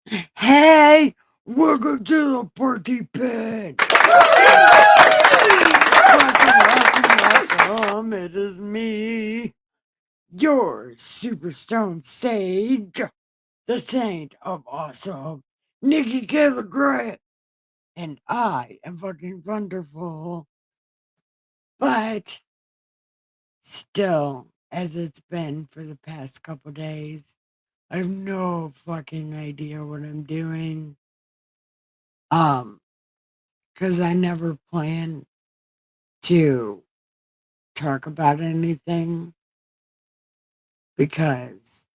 Hey, welcome to the party pit. Welcome. It is me, your Superstone Sage, the Saint of Awesome, Nikki K. LeGrand, and I am fucking wonderful. But still, as it's been for the past couple days, I have no fucking idea what I'm doing. Because I never planned to talk about anything because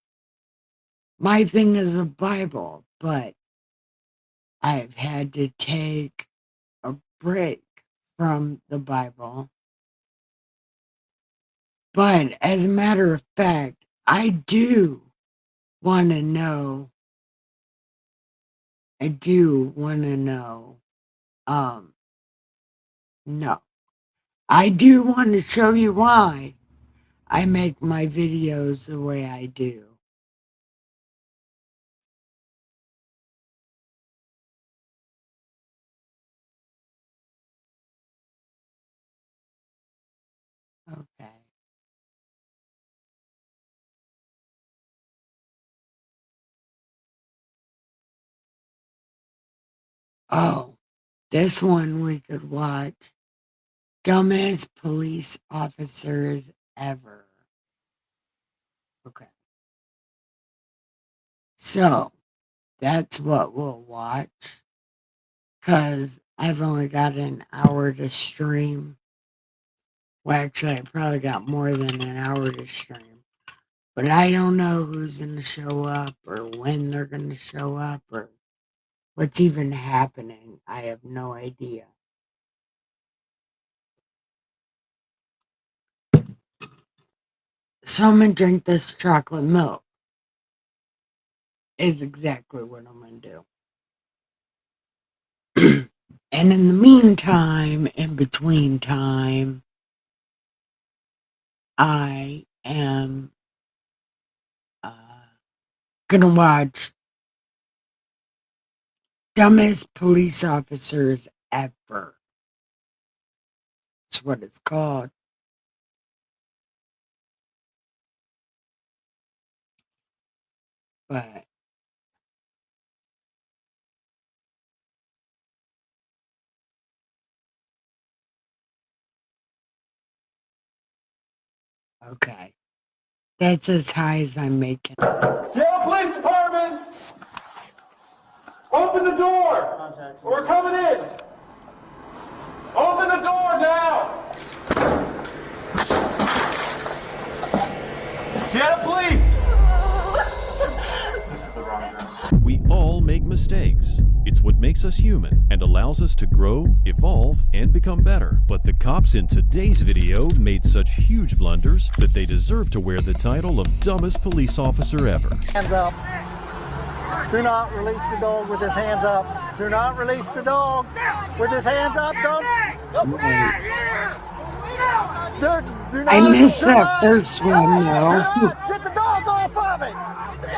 my thing is the Bible, but I've had to take a break from the Bible. But as a matter of fact, I do want to know. No. I do want to show you why I make my videos the way I do. Okay. Oh, this one we could watch. Dumbest police officers ever. Okay. So, that's what we'll watch. Because I've only got an hour to stream. Well, actually, I probably got more than an hour to stream. But I don't know who's going to show up or when they're going to show up or what's even happening. I have no idea. So I'm going to drink this chocolate milk. Is exactly what I'm going to do. And in the meantime, in between time, I am gonna watch Dumbest Police Officers Ever. That's what it's called. But okay. That's as high as I'm making. Seattle Police Department! Open the door! We're coming in! Open the door now! Seattle Police! This is the wrong address. We all make mistakes. It's what makes us human and allows us to grow, evolve, and become better. But the cops in today's video made such huge blunders that they deserve to wear the title of Dumbest Police Officer Ever. Hands up. Do not release the dog with his hands up. Do not release the dog with his hands up. Don't. Do not, I missed that first one, though. Get the dog off of it!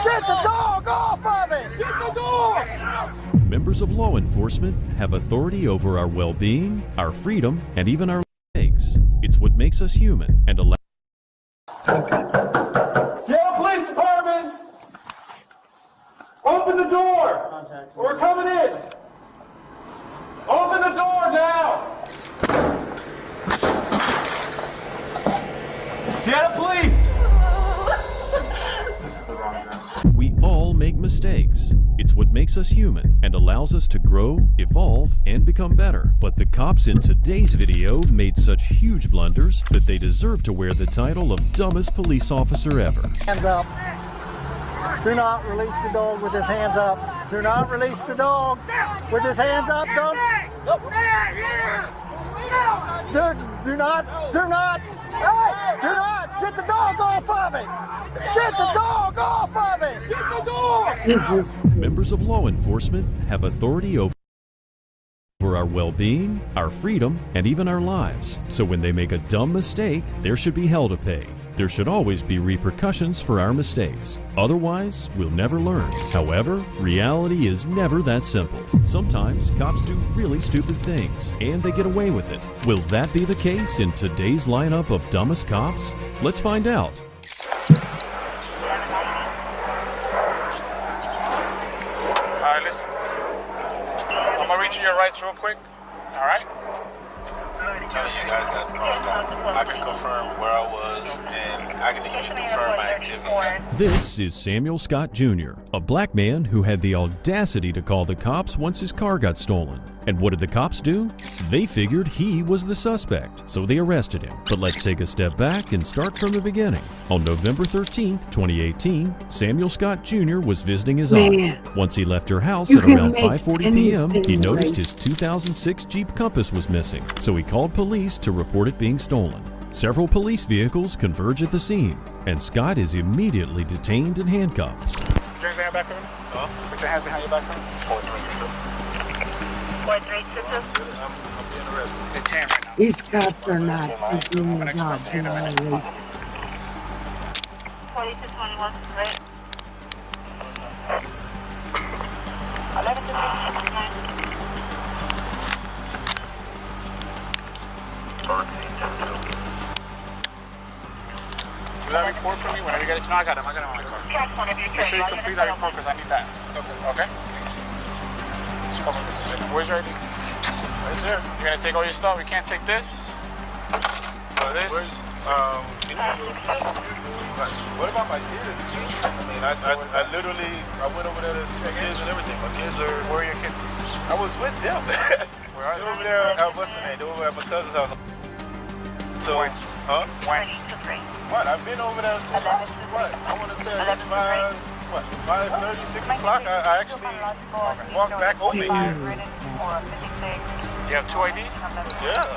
Get the dog off of it! Get the dog! Members of law enforcement have authority over our well-being, our freedom, and even our mistakes. It's what makes us human and allows. Seattle Police Department! Open the door! We're coming in! Open the door now! Seattle Police! This is the wrong address. We all make mistakes. It's what makes us human and allows us to grow, evolve, and become better. But the cops in today's video made such huge blunders that they deserve to wear the title of Dumbest Police Officer Ever. Hands up. Do not release the dog with his hands up. Do not release the dog with his hands up. Don't. Do not. Do not. Do not. Get the dog off of it. Get the dog off of it. Get the dog. Members of law enforcement have authority over for our well-being, our freedom, and even our lives. So when they make a dumb mistake, there should be hell to pay. There should always be repercussions for our mistakes. Otherwise, we'll never learn. However, reality is never that simple. Sometimes cops do really stupid things, and they get away with it. Will that be the case in today's lineup of dumbest cops? Let's find out. All right, listen. I'm gonna read you your rights real quick. All right? I'm telling you guys got the wrong guy. I can confirm where I was, and I can even confirm my activities. This is Samuel Scott Jr., a black man who had the audacity to call the cops once his car got stolen. And what did the cops do? They figured he was the suspect, so they arrested him. But let's take a step back and start from the beginning. On November 13th, 2018, Samuel Scott Jr. was visiting his aunt. Once he left her house You at can around make 5:40 p.m., he anything noticed right. his 2006 Jeep Compass was missing, so he called police to report it being stolen. Several police vehicles converge at the scene, and Scott is immediately detained and handcuffed. Put your hands behind your back, Kevin. Put your hands behind your back, Kevin. 432. I'm being arrested. Detained right now. These cops are not doing the job. 4221, right? 11 Do that report for me whenever you get it. No, I got him. I got him on my car. Make sure you complete that report because I need that. Okay? Thanks. Just come with me. Where's your ID? Right there. You're gonna take all your stuff. We can't take this. Or this. Can you what about my kids? I mean, I literally, I went over there to see my kids and everything. My kids are, Where are your kids? I was with them. Where are They're they? over there at, what's the name? They're over at my cousin's house. So, When? huh? When? What? I've been over there since, what? I want to say it's 5:30, 6 o'clock. I actually walked back over here. You have two IDs? Yeah.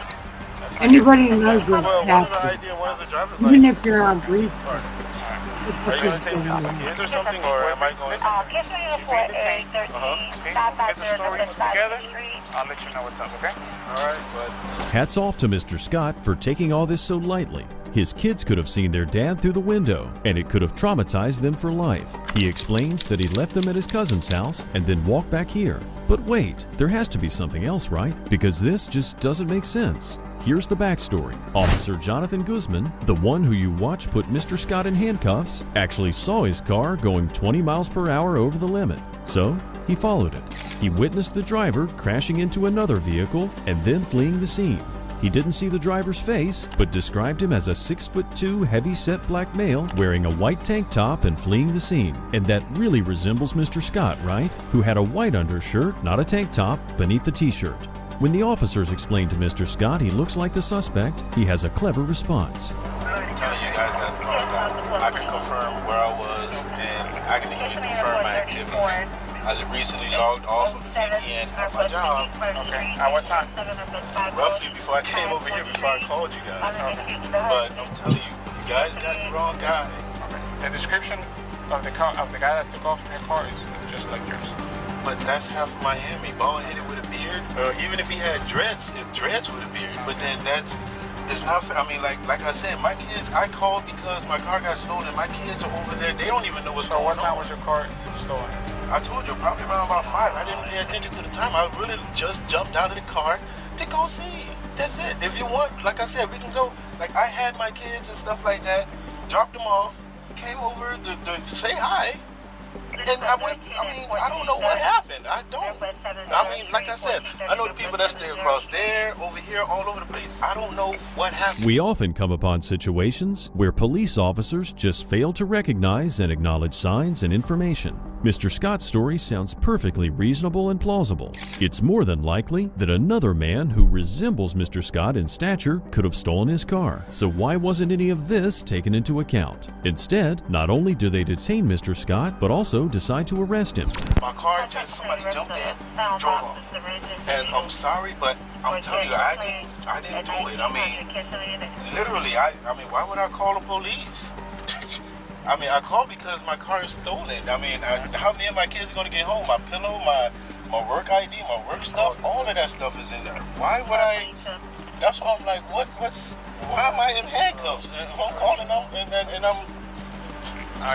Anybody who knows Well, what's one is the happening, ID and one is the driver's even license. if you're on brief, Are you going to take this kids or something, or am I going to? Get the story put together. I'll let you know what's up, okay? All right, but Hats off to Mr. Scott for taking all this so lightly. His kids could have seen their dad through the window, and it could have traumatized them for life. He explains that he left them at his cousin's house and then walked back here. But wait, there has to be something else, right? Because this just doesn't make sense. Here's the backstory. Officer Jonathan Guzman, the one who you watch put Mr. Scott in handcuffs, actually saw his car going 20 miles per hour over the limit. So, he followed it. He witnessed the driver crashing into another vehicle and then fleeing the scene. He didn't see the driver's face, but described him as a 6'2" heavy-set black male wearing a white tank top and fleeing the scene. And that really resembles Mr. Scott, right? Who had a white undershirt, not a tank top, beneath the t-shirt. When the officers explained to Mr. Scott he looks like the suspect, he has a clever response. I'm telling you guys got the wrong guy. I can confirm where I was, and I can even confirm my activities. I recently logged off of the VPN at my job. Okay. At what time? Roughly before I came over here, before I called you guys. But I'm telling you, you guys got the wrong guy. The description of the car, of the guy that took off from your car is just like yours. But that's half of Miami, bald-headed with a beard. Even if he had dreads, it's dreads with a beard. But then it's not fair. I mean, like I said, my kids, I called because my car got stolen. My kids are over there. They don't even know what's So going on. what time was your car stolen? I told you, probably around about 5. I didn't pay attention to the time. I really just jumped out of the car to go see. That's it. If you want, like I said, we can go. Like, I had my kids and stuff like that, dropped them off, came over to say hi. And I went, I don't know what happened. Like I said, I know the people that stay across there, over here, all over the place. I don't know what happened. We often come upon situations where police officers just fail to recognize and acknowledge signs and information. Mr. Scott's story sounds perfectly reasonable and plausible. It's more than likely that another man who resembles Mr. Scott in stature could have stolen his car. So why wasn't any of this taken into account? Instead, not only do they detain Mr. Scott, but also decide to arrest him. My car somebody jumped in, drove off. And I'm sorry, but I'm telling you, I didn't do it. I mean, literally, why would I call the police? I called because my car is stolen. I mean, how many of my kids are going to get home? My pillow, my my work ID, my work stuff, all of that stuff is in there. Why would I? That's why I'm like, why am I in handcuffs? If I'm calling them and I'm...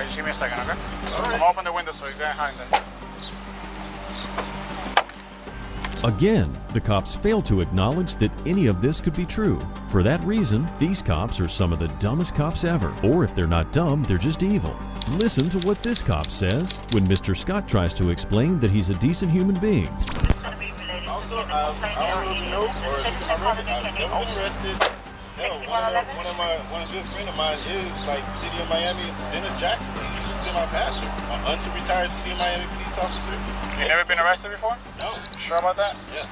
Just give me a second, okay? All I'm gonna open the window so he's behind them. Again, the cops failed to acknowledge that any of this could be true. For that reason, these cops are some of the dumbest cops ever. Or if they're not dumb, they're just evil. Listen to what this cop says when Mr. Scott tries to explain that he's a decent human being. Also, I don't really know, or I've never been arrested. Hell, one good friend of mine is like City of Miami, Dennis Jackson. He's been my pastor, an unretired City of Miami police officer. You never been arrested before? No. Sure about that? Yeah.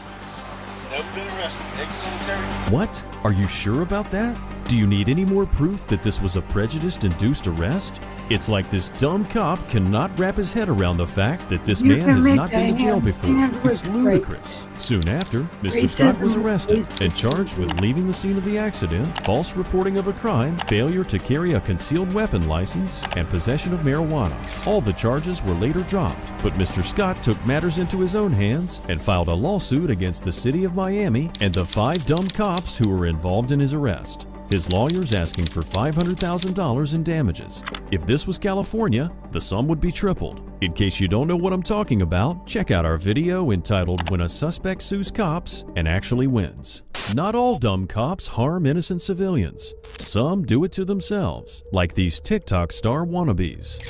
Never been arrested. Ex-military. What? Are you sure about that? Do you need any more proof that this was a prejudice-induced arrest? It's like this dumb cop cannot wrap his head around the fact that this man has not been to jail before. It's ludicrous. Soon after, Mr. Scott was arrested and charged with leaving the scene of the accident, false reporting of a crime, failure to carry a concealed weapon license, and possession of marijuana. All the charges were later dropped, but Mr. Scott took matters into his own hands and filed a lawsuit against the City of Miami and the 5 dumb cops who were involved in his arrest. His lawyer's asking for $500,000 in damages. If this was California, the sum would be tripled. In case you don't know what I'm talking about, check out our video entitled "When a Suspect Sues Cops and Actually Wins." Not all dumb cops harm innocent civilians. Some do it to themselves, like these TikTok star wannabes.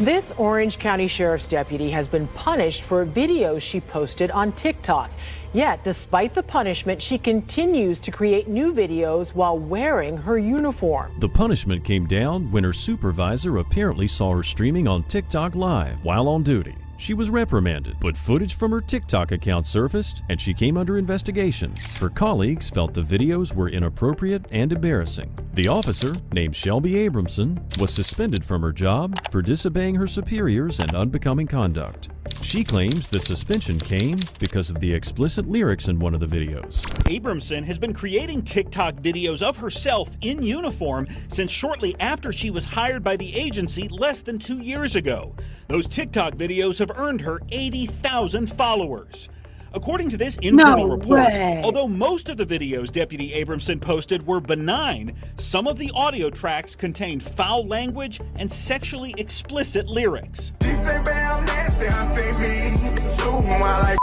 This Orange County Sheriff's deputy has been punished for a video she posted on TikTok. Yet, despite the punishment, she continues to create new videos while wearing her uniform. The punishment came down when her supervisor apparently saw her streaming on TikTok Live while on duty. She was reprimanded, but footage from her TikTok account surfaced and she came under investigation. Her colleagues felt the videos were inappropriate and embarrassing. The officer, named Shelby Abramson, was suspended from her job for disobeying her superiors and unbecoming conduct. She claims the suspension came because of the explicit lyrics in one of the videos. Abramson has been creating TikTok videos of herself in uniform since shortly after she was hired by the agency less than 2 years ago. Those TikTok videos have earned her 80,000 followers. According to this internal report, although most of the videos Deputy Abramson posted were benign, some of the audio tracks contained foul language and sexually explicit lyrics. She say, babe, I'm nasty, I say me too. While I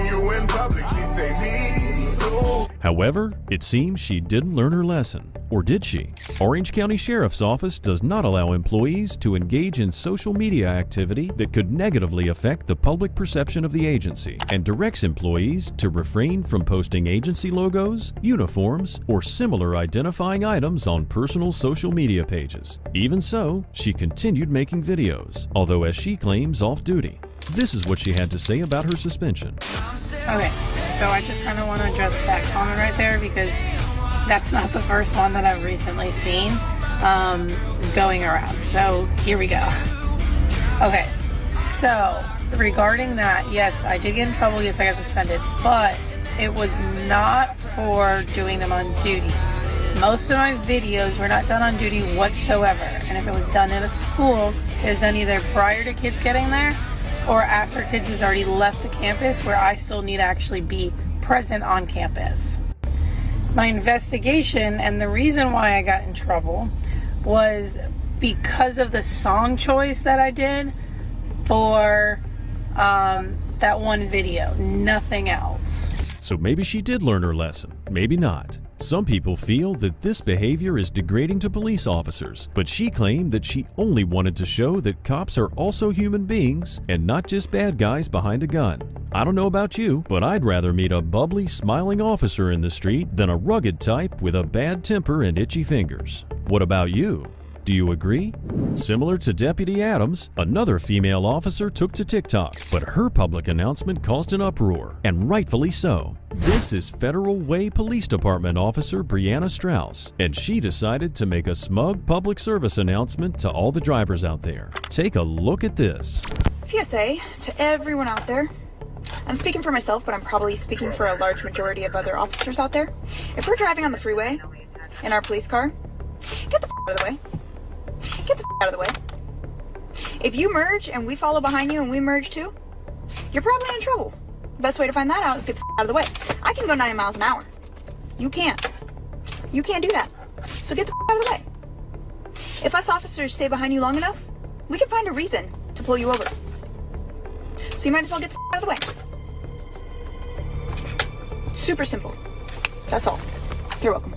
you in public, she say me too. However, it seems she didn't learn her lesson. Or did she? Orange County Sheriff's Office does not allow employees to engage in social media activity that could negatively affect the public perception of the agency and directs employees to refrain from posting agency logos, uniforms, or similar identifying items on personal social media pages. Even so, she continued making videos, although as she claims off-duty. This is what she had to say about her suspension. Okay, so I just kind of want to address that comment right there because that's not the first one that I've recently seen going around. So here we go. Okay, so regarding that, yes, I did get in trouble. Yes, I got suspended, but it was not for doing them on duty. Most of my videos were not done on duty whatsoever. And if it was done in a school, it was done either prior to kids getting there or after kids has already left the campus where I still need to actually be present on campus. My investigation and the reason why I got in trouble was because of the song choice that I did for that one video, nothing else. So maybe she did learn her lesson, maybe not. Some people feel that this behavior is degrading to police officers, but she claimed that she only wanted to show that cops are also human beings and not just bad guys behind a gun. I don't know about you, but I'd rather meet a bubbly, smiling officer in the street than a rugged type with a bad temper and itchy fingers. What about you? Do you agree? Similar to Deputy Adams, another female officer took to TikTok, but her public announcement caused an uproar, and rightfully so. This is Federal Way Police Department Officer Brianna Strauss, and she decided to make a smug public service announcement to all the drivers out there. Take a look at this. PSA to everyone out there. I'm speaking for myself, but I'm probably speaking for a large majority of other officers out there. If we're driving on the freeway in our police car, get the out of the way. Get the out of the way. If you merge and we follow behind you and we merge too, you're probably in trouble. The best way to find that out is get the out of the way. I can go 90 miles an hour. You can't. You can't do that. So get the out of the way. If us officers stay behind you long enough, we can find a reason to pull you over. So you might as well get the out of the way. Super simple. That's all. You're welcome.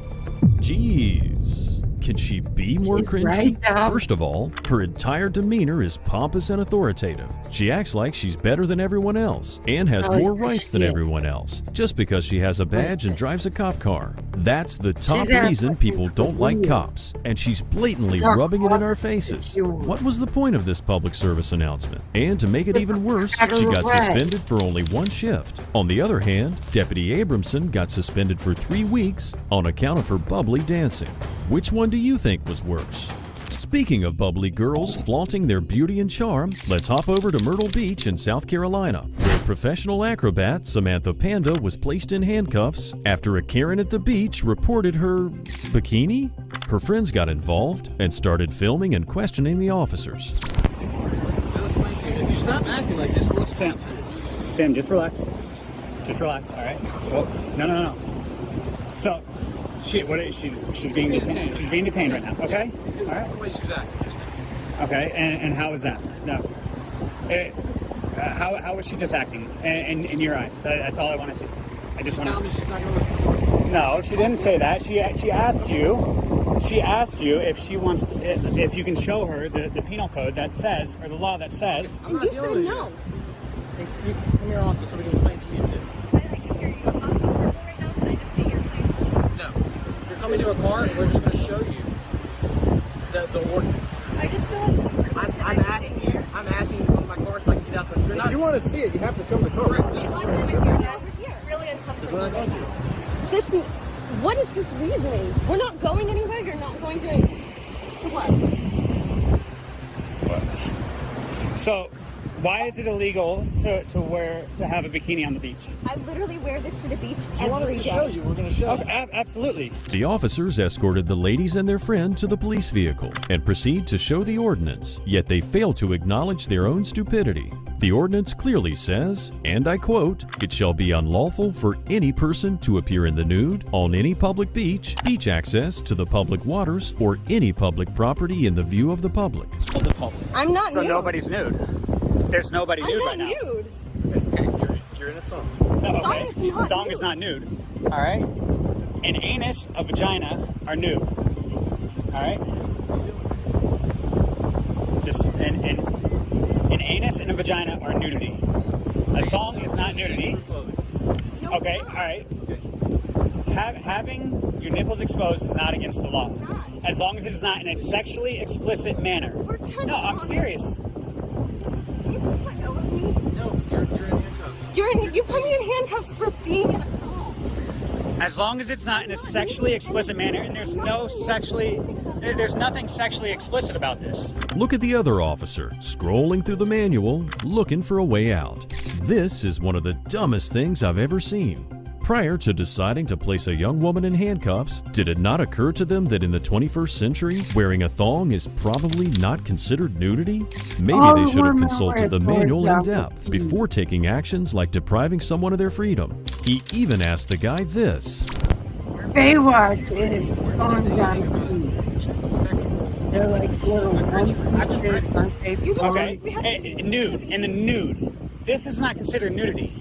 Jeez. Can she be more She's cringy? right, though. First of all, her entire demeanor is pompous and authoritative. She acts like she's better than everyone else and has Oh, more rights than shit. everyone else just because she has a badge and drives a cop car. That's the top She's reason people don't like cops, and she's blatantly rubbing it in our faces. What was the point of this public service announcement? And to make it even worse, she got suspended for only one shift. On the other hand, Deputy Abramson got suspended for 3 weeks on account of her bubbly dancing. Which one do you think was worse? Speaking of bubbly girls flaunting their beauty and charm, let's hop over to Myrtle Beach in South Carolina, where professional acrobat Samantha Panda was placed in handcuffs after a Karen at the beach reported her bikini. Her friends got involved and started filming and questioning the officers. If you stop acting like this, we'll Sam, just relax. Just relax, all right? Well, no. So, she's being detained. She's being detained right now. Okay. All right. The way she's acting. Okay. And how is that? No. How is she just acting in your eyes? That's all I want to see. I just want to. Tell me she's not going to listen. No, she didn't say that. She asked you. She asked you if she wants, if you can show her the penal code that says, or the law that says. And you said no. Come here, officer, so we can explain to you too. I can hear you. I'm uncomfortable right now. Can I just get here, please? No. You're coming to a car and we're just going to show you the ordinance. I just feel uncomfortable. I'm asking you to come to my car so I can get out the... If you want to see it, you have to come to the car. Really uncomfortable. What is this reasoning? We're not going anywhere. You're not going to what? So, why is it illegal to have a bikini on the beach? I literally wear this to the beach You want us every to day. show you? We're going to show you. Okay, absolutely. The officers escorted the ladies and their friend to the police vehicle and proceed to show the ordinance, yet they fail to acknowledge their own stupidity. The ordinance clearly says, and I quote, "It shall be unlawful for any person to appear in the nude on any public beach, beach access to the public waters, or any public property in the view of the public." I'm not So nude. nobody's nude. There's nobody I'm nude not right now. nude. Okay, you're in a thong. No, Thong okay. is not Thong nude. is not nude. All right. An anus, a vagina are nude. All right. Just an anus and a vagina are nudity. A thong is not nudity. Okay. All right. Having your nipples exposed is not against the law, as long as it is not in a sexually explicit manner. No, I'm serious. You please let go of me. No, you're in handcuffs. You put me in handcuffs for being in a thong. As long as it's not in a sexually explicit manner, and there's nothing sexually explicit about this. Look at the other officer, scrolling through the manual, looking for a way out. This is one of the dumbest things I've ever seen. Prior to deciding to place a young woman in handcuffs, did it not occur to them that in the 21st century, wearing a thong is probably not considered nudity? Maybe they should have consulted the manual in depth before taking actions like depriving someone of their freedom. He even asked the guy this. Baywatch is going down the beach. They're like little monkeys. Okay, nude, in the nude. This is not considered nudity.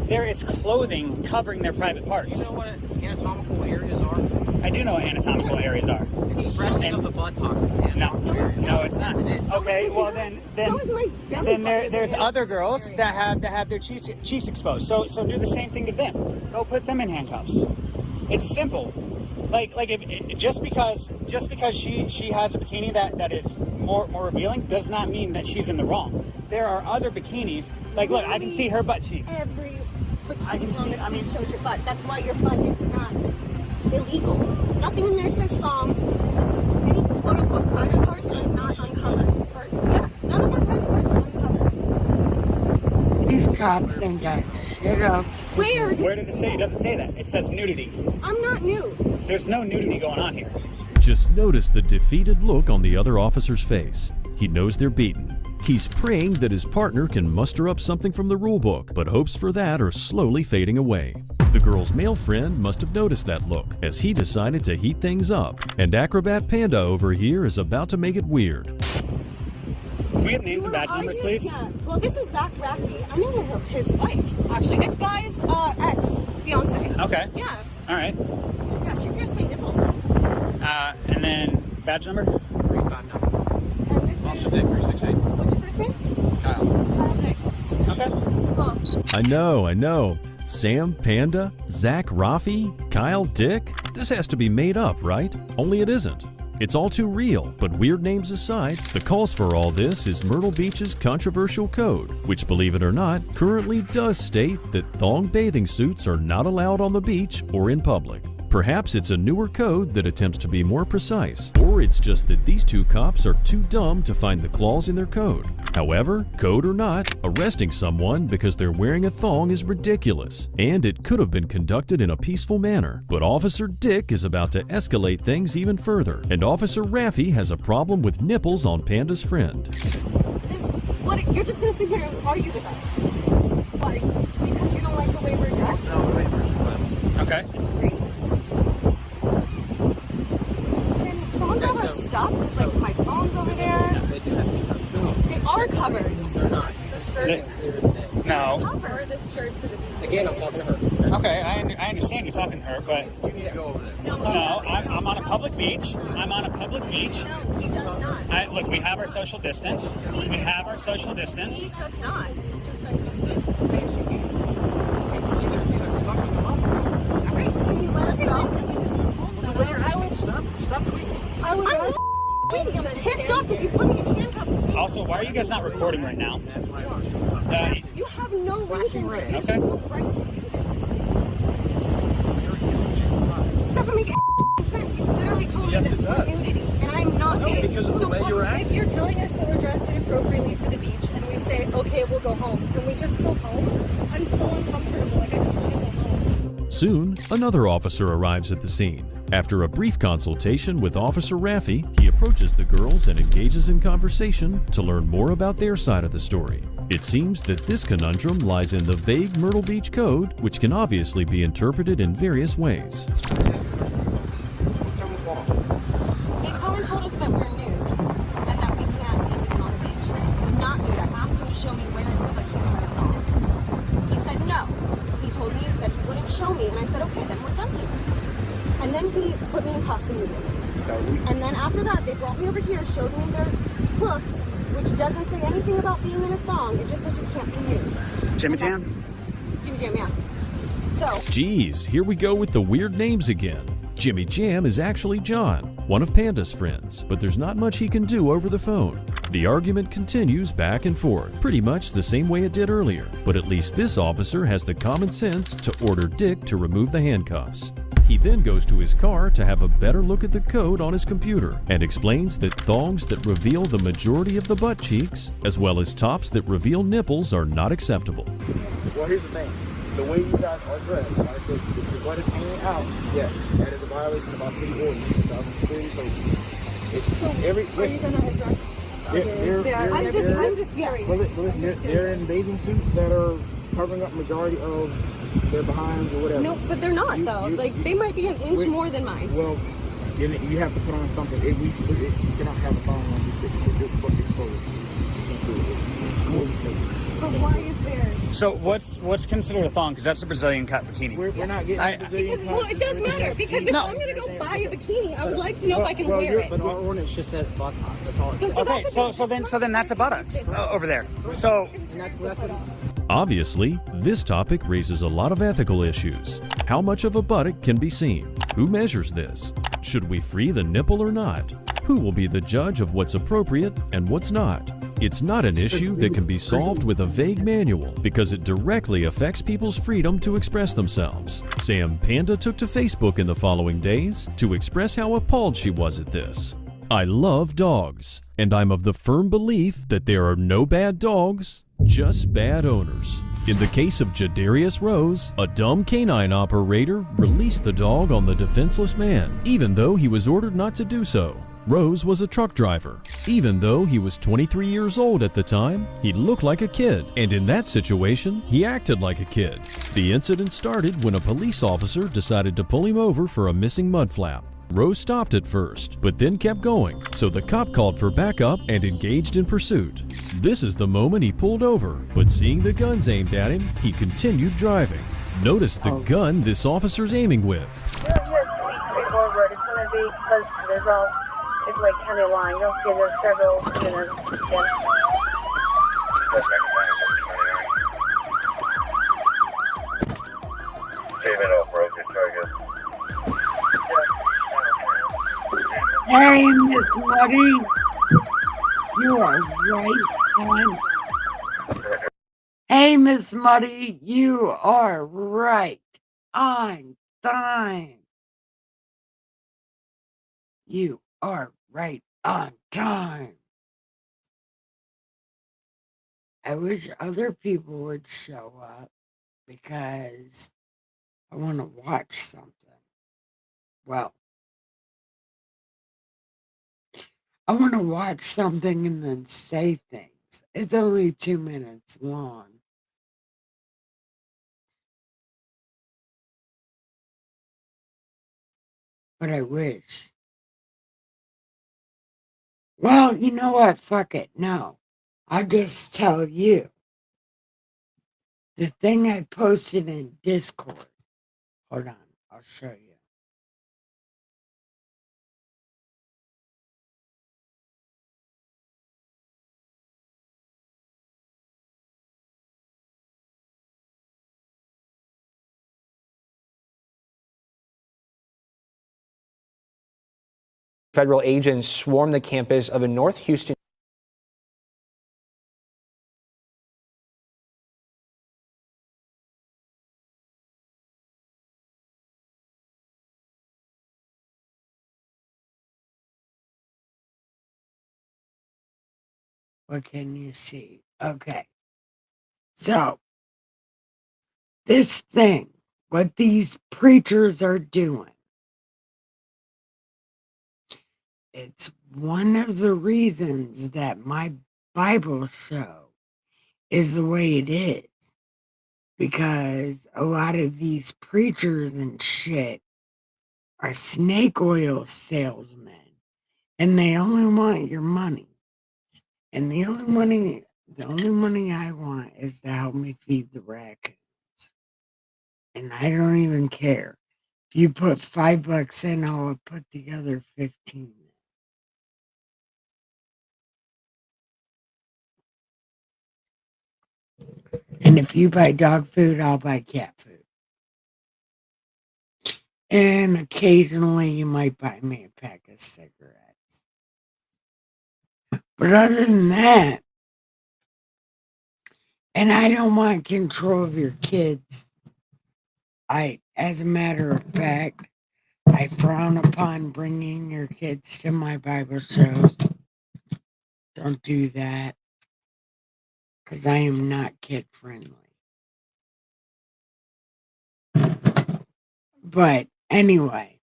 There is clothing covering their private parts. You know what anatomical areas are? I do know what anatomical areas are. Expression of the buttocks is No, it's not. Okay, well then there's other girls that have their cheeks exposed. So do the same thing to them. Go put them in handcuffs. It's simple. Like if just because she has a bikini that is more revealing does not mean that she's in the wrong. There are other bikinis. Like look, I can see her butt cheeks. Every bikini on this beach shows your butt. That's why your butt is not illegal. Nothing in there says thong. Any quote unquote private parts are not uncovered. None of our private parts are uncovered. These cops think that shit up. Where does it say? It doesn't say that. It says nudity. I'm not nude. There's no nudity going on here. Just notice the defeated look on the other officer's face. He knows they're beaten. He's praying that his partner can muster up something from the rulebook, but hopes for that are slowly fading away. The girl's male friend must have noticed that look, as he decided to heat things up. And Acrobat Panda over here is about to make it weird. Can we have names and badge numbers, please? Yeah. Well, this is Zach Raffy. I'm in his wife, actually. It's Guy's ex-fiance. Okay. Yeah. All right. Yeah, she pierced my nipples. And then badge number? 359. And this Officer is... Dick 368. What's your first name? Kyle. Dick. Okay. Cool. I know. Sam, Panda, Zach, Rafi, Kyle, Dick? This has to be made up, right? Only it isn't. It's all too real, but weird names aside, the cause for all this is Myrtle Beach's controversial code, which, believe it or not, currently does state that thong bathing suits are not allowed on the beach or in public. Perhaps it's a newer code that attempts to be more precise, or it's just that these two cops are too dumb to find the clause in their code. However, code or not, arresting someone because they're wearing a thong is ridiculous, and it could have been conducted in a peaceful manner. But Officer Dick is about to escalate things even further, and Officer Raffy has a problem with nipples on Panda's friend. What? You're just gonna sit here and argue with us? Why? Because you don't like the way we're dressed? No, wait for some. Okay. Great. Can someone grab our stuff? Because, like, my phone's over there. They do have to be covered. They are covered. This is just the shirt. No. Cover this shirt to the beach. Again, I'm talking to her. Okay, I understand you're talking to her, but You need to go over there. no, I'm on a public beach. I'm on a public beach. No, he does not. Look, we have our social distance. We have our social distance. He does not. It's just uncomfortable. Great. Can you let us go? Can you just hold the letter? I would Stop tweeting. I would. I'm tweeting. I'm pissed off because you put me in handcuffs. Also, why are you guys not recording right now? You have no reason to do Okay. this. No right to do this. It doesn't make any sense. You literally told me Yes, that it does. nudity, and I'm not No, gay. because of the way you were acting. If you're telling us that we're dressed inappropriately for the beach, and we say, okay, we'll go home, can we just go home? I'm so uncomfortable. Like, I just want to go home. Soon, another officer arrives at the scene. After a brief consultation with Officer Raffy, he approaches the girls and engages in conversation to learn more about their side of the story. It seems that this conundrum lies in the vague Myrtle Beach Code, which can obviously be interpreted in various ways. They've come and told us that we're nude, and that we can't be nude on the beach. I'm not nude. I asked him to show me where it says I can't wear a thong. He said no. He told me that he wouldn't show me, and I said, okay, then we're done here. And then he put me in cuffs immediately. And then after that, they brought me over here, showed me their book, which doesn't say anything about being in a thong. It just says you can't be nude. Jimmy Jam? Jimmy Jam, yeah. So, Geez, here we go with the weird names again. Jimmy Jam is actually John, one of Panda's friends, but there's not much he can do over the phone. The argument continues back and forth, pretty much the same way it did earlier, but at least this officer has the common sense to order Dick to remove the handcuffs. He then goes to his car to have a better look at the code on his computer and explains that thongs that reveal the majority of the butt cheeks, as well as tops that reveal nipples, are not acceptable. Well, here's the thing. The way you guys are dressed, like I said, if your butt is hanging out, yes, that is a violation of our city ordinance, which I'm clearly told you. are you going to address? I'm just curious. Well, listen, they're in bathing suits that are covering up majority of their behinds or whatever. No, but they're not, though. Like, they might be an inch more than mine. Well, you have to put on something. You cannot have a thong on this because your butt exposed. You can't do it. It's more safe. But why is theirs? So what's considered a thong? Because that's a Brazilian cut bikini. We're not getting Brazilian Well, it does matter, because if I'm going to go buy a bikini, I would like to know if I can wear it. But our ordinance just says buttocks. That's all it says. Okay, so then that's a buttocks over there. So that's what Obviously, this topic raises a lot of ethical issues. How much of a buttock can be seen? Who measures this? Should we free the nipple or not? Who will be the judge of what's appropriate and what's not? It's not an issue that can be solved with a vague manual because it directly affects people's freedom to express themselves. Sam Panda took to Facebook in the following days to express how appalled she was at this. I love dogs, and I'm of the firm belief that there are no bad dogs, just bad owners. In the case of Jadarius Rose, a dumb canine operator released the dog on the defenseless man, even though he was ordered not to do so. Rose was a truck driver. Even though he was 23 years old at the time, he looked like a kid, and in that situation, he acted like a kid. The incident started when a police officer decided to pull him over for a missing mud flap. Rose stopped at first, but then kept going, so the cop called for backup and engaged in pursuit. This is the moment he pulled over, but seeing the guns aimed at him, he continued driving. Notice the gun this officer's aiming with. It's gonna be because there's all, it's like county line. You'll see there's several units. Hey, Miss Muddy, you are right on. Hey, Miss Muddy, you are right on time. You are right on time. I wish other people would show up because I want to watch something. Well, I want to watch something and then say things. It's only 2 minutes long. But I wish. Well, you know what? Fuck it. No. I'll just tell you. The thing I posted in Discord. Hold on. I'll show you. Federal agents swarmed the campus of a North Houston. What can you see? Okay. So, this thing, what these preachers are doing, it's one of the reasons that my Bible show is the way it is. Because a lot of these preachers and shit are snake oil salesmen. And they only want your money. And the only money I want is to help me feed the raccoons. And I don't even care. If you put $5 in, I'll put together 15. And if you buy dog food, I'll buy cat food. And occasionally you might buy me a pack of cigarettes. But other than that, and I don't want control of your kids. As a matter of fact, I frown upon bringing your kids to my Bible shows. Don't do that. Because I am not kid friendly. But anyway.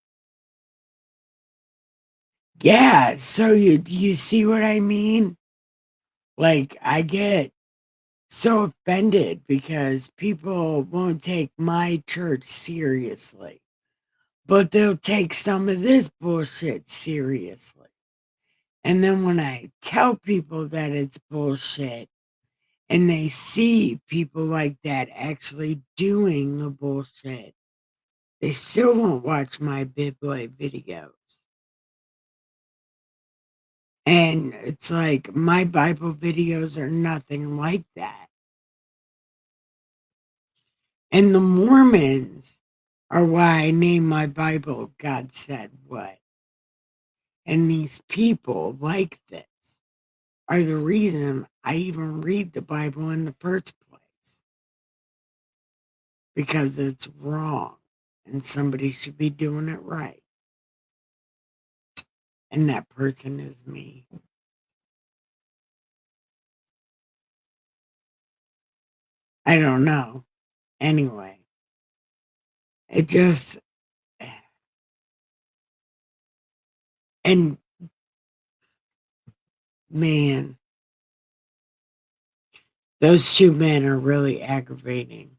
Yeah, so you see what I mean? Like, I get so offended because people won't take my church seriously. But they'll take some of this bullshit seriously. And then when I tell people that it's bullshit, and they see people like that actually doing the bullshit, they still won't watch my Bible videos. And it's like my Bible videos are nothing like that. And the Mormons are why I named my Bible God Said What. And these people like this are the reason I even read the Bible in the first place. Because it's wrong. And somebody should be doing it right. And that person is me. I don't know. Anyway. It just... And Man, those two men are really aggravating.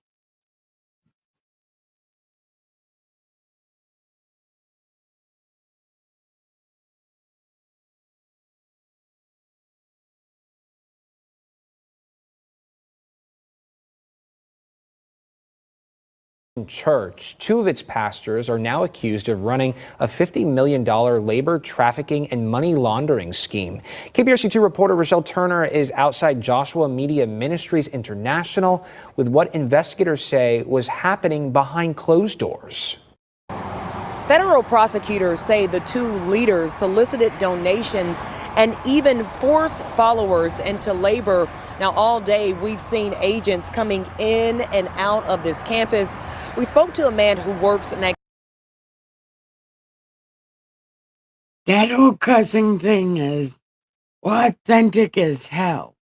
Church. Two of its pastors are now accused of running a $50 million labor trafficking and money laundering scheme. KPRC2 reporter Rochelle Turner is outside Joshua Media Ministries International with what investigators say was happening behind closed doors. Federal prosecutors say the two leaders solicited donations and even forced followers into labor. Now, all day we've seen agents coming in and out of this campus. We spoke to a man who works next. That whole cussing thing is authentic as hell.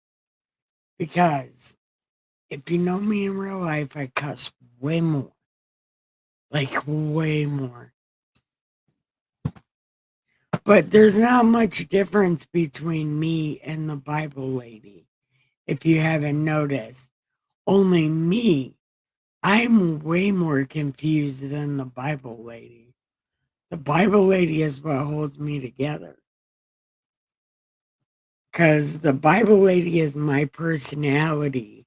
Because if you know me in real life, I cuss way more. Like, way more. But there's not much difference between me and the Bible lady, if you haven't noticed. Only me, I'm way more confused than the Bible lady. The Bible lady is what holds me together. Because the Bible lady is my personality,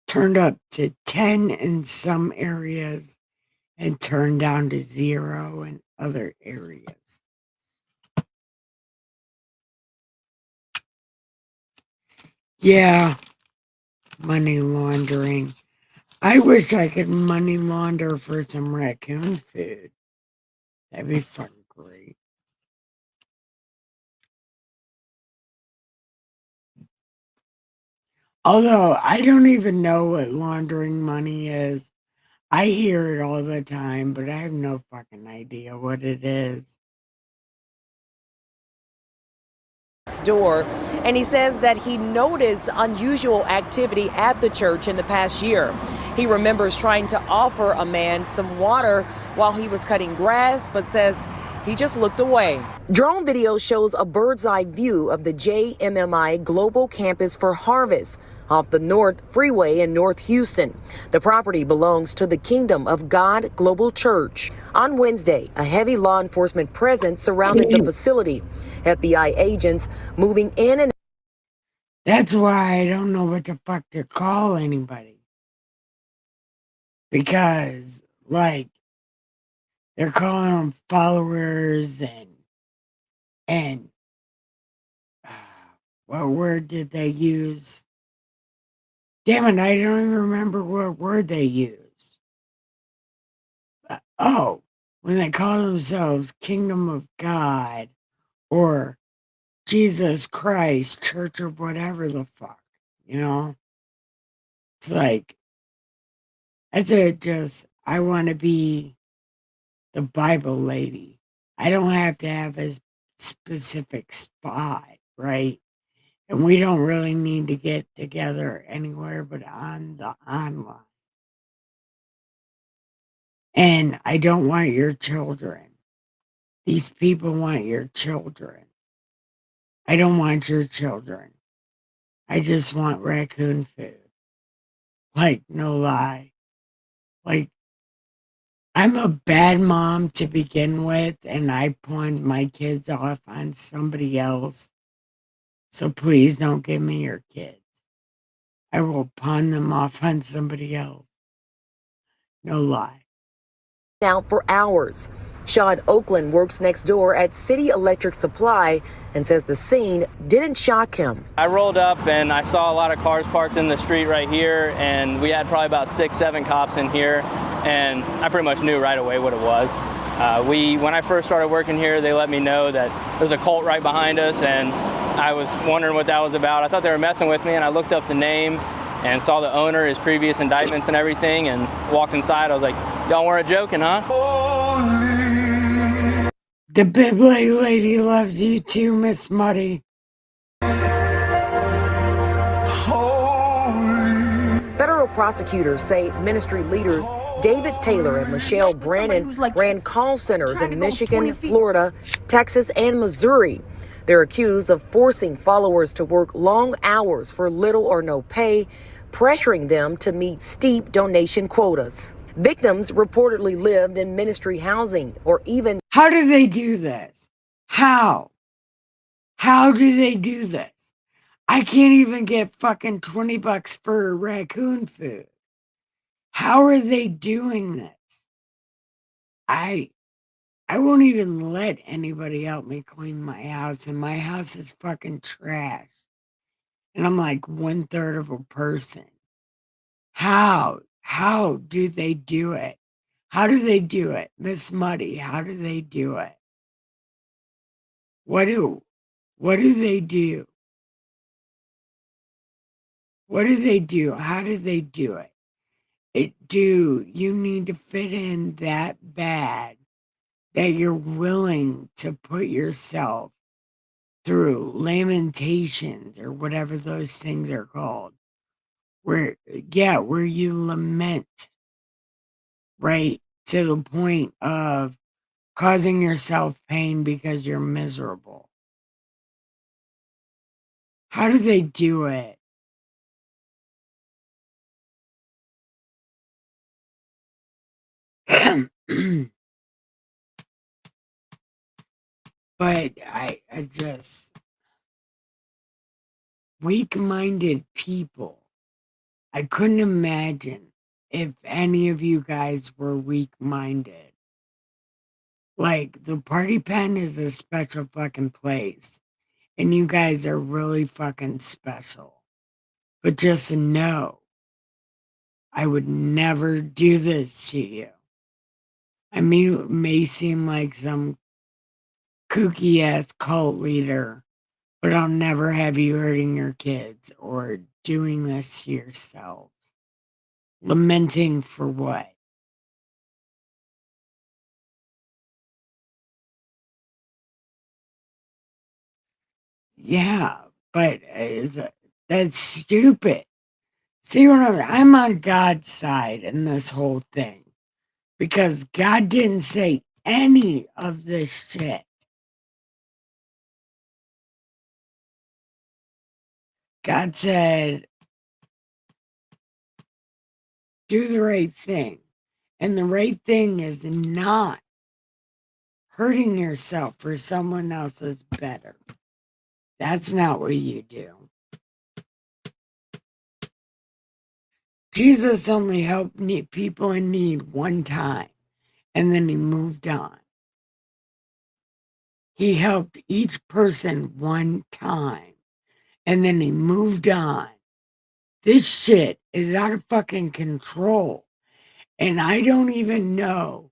turned up to 10 in some areas and turned down to 0 in other areas. Yeah, money laundering. I wish I could money launder for some raccoon food. That'd be fucking great. Although I don't even know what laundering money is. I hear it all the time, but I have no fucking idea what it is. Door, and he says that he noticed unusual activity at the church in the past year. He remembers trying to offer a man some water while he was cutting grass, but says he just looked away. Drone video shows a bird's eye view of the JMMI Global Campus for Harvest off the North Freeway in North Houston. The property belongs to the Kingdom of God Global Church. On Wednesday, a heavy law enforcement presence surrounded the facility. FBI agents moving in and That's why I don't know what the fuck to call anybody. Because, like, they're calling them followers and what word did they use? Damn it, I don't even remember what word they used. When they call themselves Kingdom of God or Jesus Christ, Church of whatever the fuck, you know? It's like, I want to be the Bible lady. I don't have to have a specific spot, right? And we don't really need to get together anywhere but on the online. And I don't want your children. These people want your children. I don't want your children. I just want raccoon food. Like, no lie. Like, I'm a bad mom to begin with, and I pawned my kids off on somebody else. So please don't give me your kids. I will pawn them off on somebody else. No lie. out for hours. Sean Oakland works next door at City Electric Supply and says the scene didn't shock him. I rolled up and I saw a lot of cars parked in the street right here, and we had probably about 6-7 cops in here, and I pretty much knew right away what it was. When I first started working here, they let me know that there's a cult right behind us, and I was wondering what that was about. I thought they were messing with me, and I looked up the name and saw the owner, his previous indictments and everything, and walked inside. I was like, y'all weren't joking, huh? The Bibli lady loves you too, Miss Muddy. Federal prosecutors say ministry leaders David Taylor and Michelle Brannon ran call centers in Michigan, Florida, Texas, and Missouri. They're accused of forcing followers to work long hours for little or no pay, pressuring them to meet steep donation quotas. Victims reportedly lived in ministry housing or even... How do they do this? How? How do they do this? I can't even get fucking $20 for raccoon food. How are they doing this? I won't even let anybody help me clean my house, and my house is fucking trash. And I'm like 1/3 of a person. How do they do it? How do they do it? Miss Muddy, how do they do it? What do they do? What do they do? How do they do it? You need to fit in that bad that you're willing to put yourself through lamentations or whatever those things are called, where you lament, right, to the point of causing yourself pain because you're miserable. How do they do it? But I just, weak-minded people. I couldn't imagine if any of you guys were weak-minded. Like, the party pen is a special fucking place. And you guys are really fucking special. But just know, I would never do this to you. I mean, it may seem like some kooky ass cult leader, but I'll never have you hurting your kids or doing this to yourselves. Lamenting for what? Yeah, but that's stupid. See what I'm on God's side in this whole thing. Because God didn't say any of this shit. God said, do the right thing. And the right thing is not hurting yourself for someone else's better. That's not what you do. Jesus only helped people in need one time, and then he moved on. He helped each person one time, and then he moved on. This shit is out of fucking control. And I don't even know.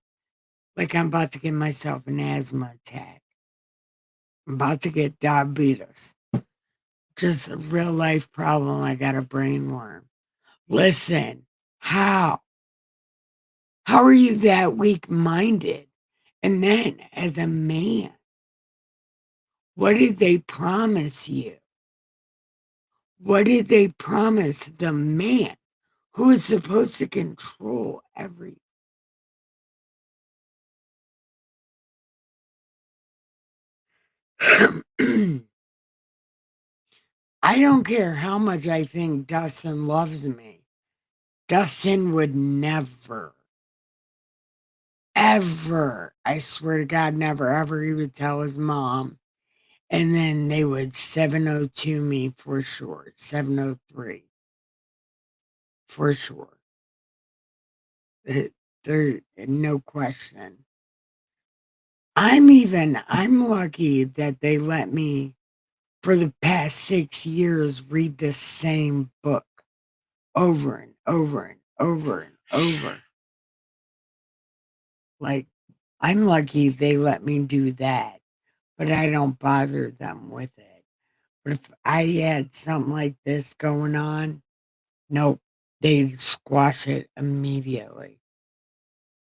Like, I'm about to get myself an asthma attack. I'm about to get diabetes. Just a real life problem. I got a brain worm. Listen, how? How are you that weak-minded? And then, as a man, what did they promise you? What did they promise the man who is supposed to control everything? I don't care how much I think Dustin loves me. Dustin would never, ever, I swear to God, never, ever, he would tell his mom. And then they would 702 me for sure. 703. For sure. There's no question. I'm lucky that they let me, for the past 6 years, read the same book over and over and over and over. Like, I'm lucky they let me do that, but I don't bother them with it. But if I had something like this going on, nope, they'd squash it immediately.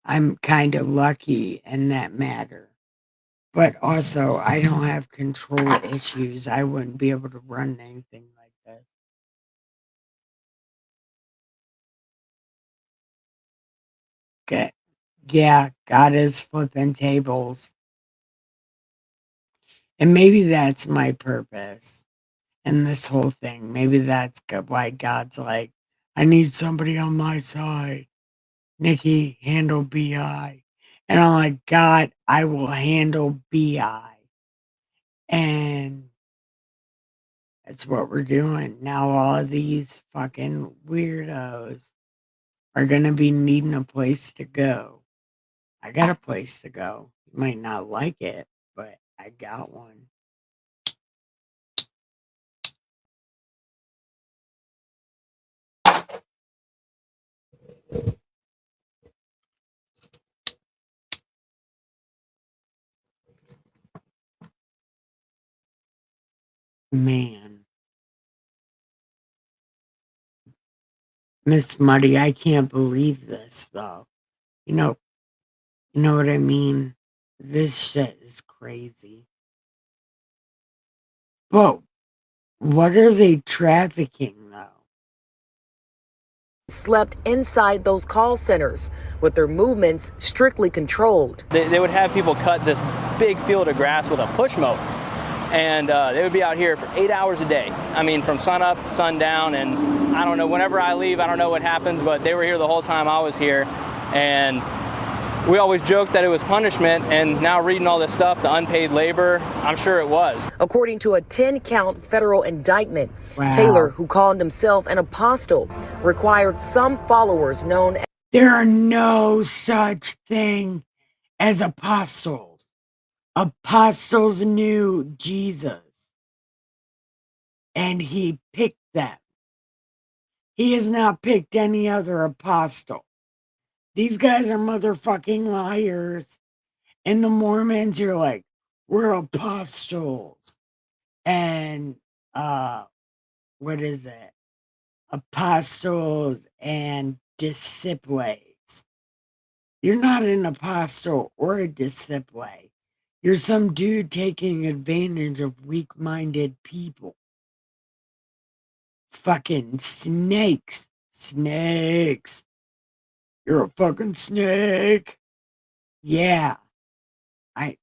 I'm kind of lucky in that matter. But also, I don't have control issues. I wouldn't be able to run anything like this. Okay. Yeah, God is flipping tables. And maybe that's my purpose in this whole thing. Maybe that's why God's like, I need somebody on my side. Nikki, handle BI. And I'm like, God, I will handle BI. And that's what we're doing. Now all of these fucking weirdos are going to be needing a place to go. I got a place to go. You might not like it, but I got one. Man. Miss Muddy, I can't believe this though. You know what I mean? This shit is crazy. But what are they trafficking though? Slept inside those call centers with their movements strictly controlled. They would have people cut this big field of grass with a push mower. And they would be out here for 8 hours a day. I mean, from sun up to sundown. And I don't know, whenever I leave, I don't know what happens, but they were here the whole time I was here. And we always joked that it was punishment. And now reading all this stuff, the unpaid labor, I'm sure it was. According to a 10-count federal indictment, Wow. Taylor, who called himself an apostle, required some followers known as There are no such thing as apostles. Apostles knew Jesus. And he picked them. He has not picked any other apostle. These guys are motherfucking liars. And the Mormons, you're like, we're apostles. And what is it? Apostles and disciples. You're not an apostle or a disciple. You're some dude taking advantage of weak-minded people. Fucking snakes. Snakes. You're a fucking snake. Yeah. I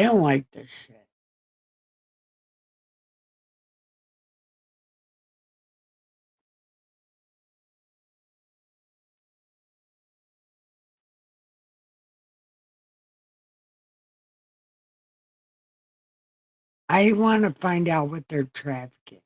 don't like this shit. I want to find out what they're trafficking.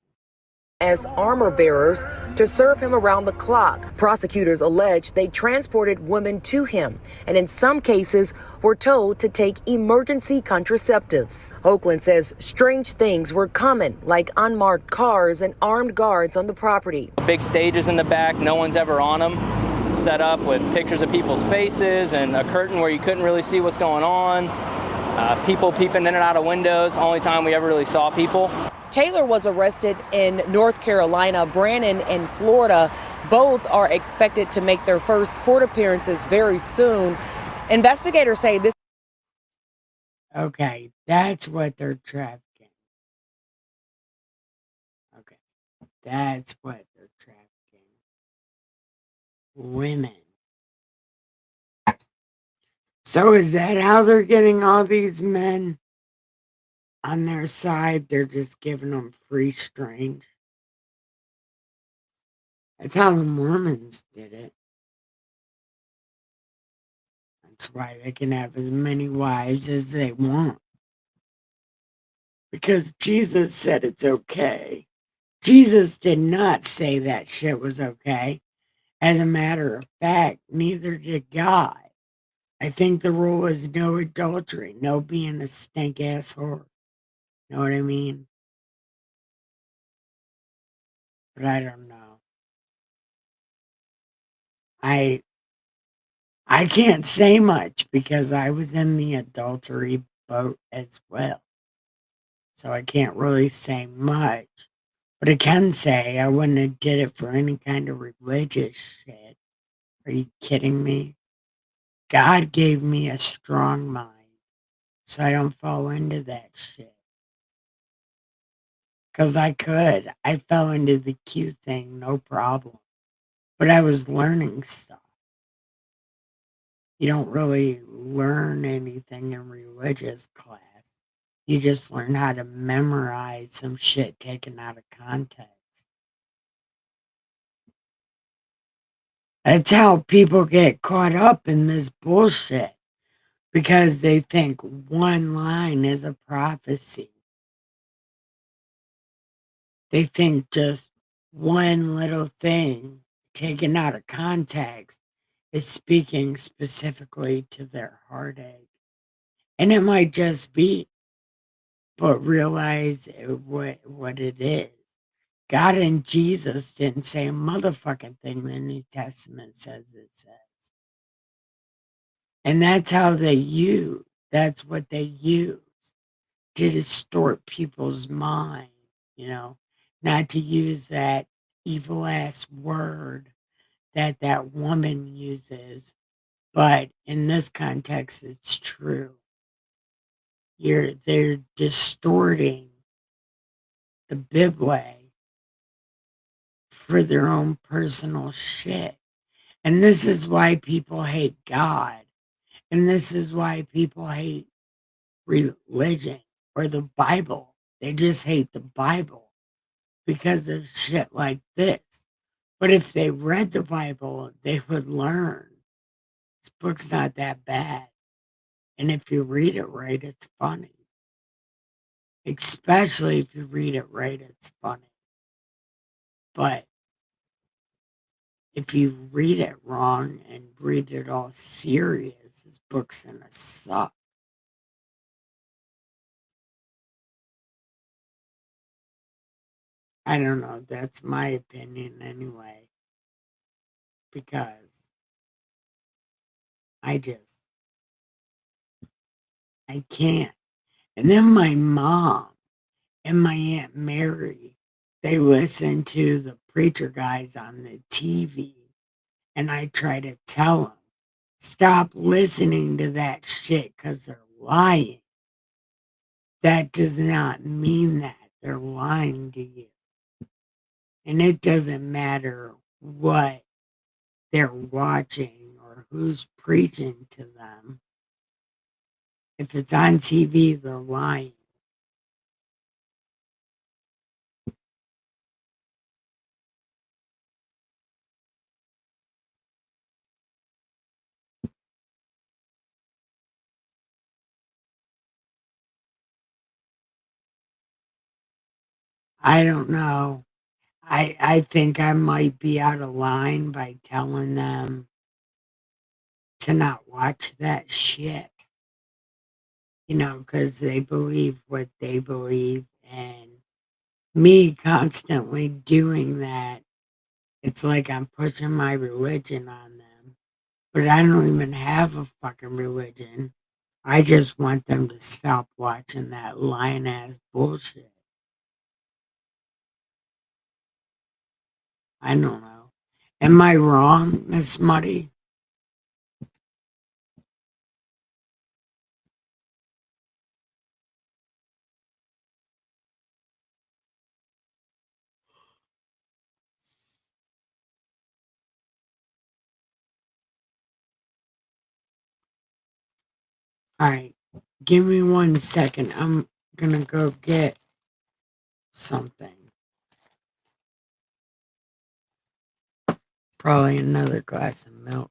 as armor bearers to serve him around the clock. Prosecutors allege they transported women to him and in some cases were told to take emergency contraceptives. Oakland says strange things were common, like unmarked cars and armed guards on the property. Big stages in the back, no one's ever on them. Set up with pictures of people's faces and a curtain where you couldn't really see what's going on. People peeping in and out of windows, only time we ever really saw people. Taylor was arrested in North Carolina, Brannon in Florida. Both are expected to make their first court appearances very soon. Investigators say this. Okay, that's what they're trafficking. Okay, that's what they're trafficking. Women. So is that how they're getting all these men on their side? They're just giving them free strange. That's how the Mormons did it. That's why they can have as many wives as they want. Because Jesus said it's okay. Jesus did not say that shit was okay. As a matter of fact, neither did God. I think the rule is no adultery, no being a stank ass whore. Know what I mean? But I don't know. I can't say much because I was in the adultery boat as well. So I can't really say much. But I can say I wouldn't have did it for any kind of religious shit. Are you kidding me? God gave me a strong mind so I don't fall into that shit. Because I could. I fell into the Q thing, no problem. But I was learning stuff. You don't really learn anything in religious class. You just learn how to memorize some shit taken out of context. That's how people get caught up in this bullshit because they think one line is a prophecy. They think just one little thing taken out of context is speaking specifically to their heartache. And it might just be, but realize what it is. God and Jesus didn't say a motherfucking thing the New Testament says it says. And that's what they use to distort people's mind, not to use that evil ass word that woman uses. But in this context, it's true. They're distorting the Bible for their own personal shit. And this is why people hate God. And this is why people hate religion or the Bible. They just hate the Bible because of shit like this. But if they read the Bible, they would learn this book's not that bad. And if you read it right, it's funny. Especially if you read it right, it's funny. But if you read it wrong and read it all serious, this book's gonna suck. I don't know. That's my opinion anyway. Because I can't. And then my mom and my Aunt Mary, they listen to the preacher guys on the TV. And I try to tell them, stop listening to that shit because they're lying. That does not mean that. They're lying to you. And it doesn't matter what they're watching or who's preaching to them. If it's on TV, they're lying. I don't know. I think I might be out of line by telling them to not watch that shit. Because they believe what they believe. And me constantly doing that, it's like I'm pushing my religion on them. But I don't even have a fucking religion. I just want them to stop watching that lying ass bullshit. I don't know. Am I wrong, Miss Muddy? All right. Give me 1 second. I'm gonna go get something. Probably another glass of milk.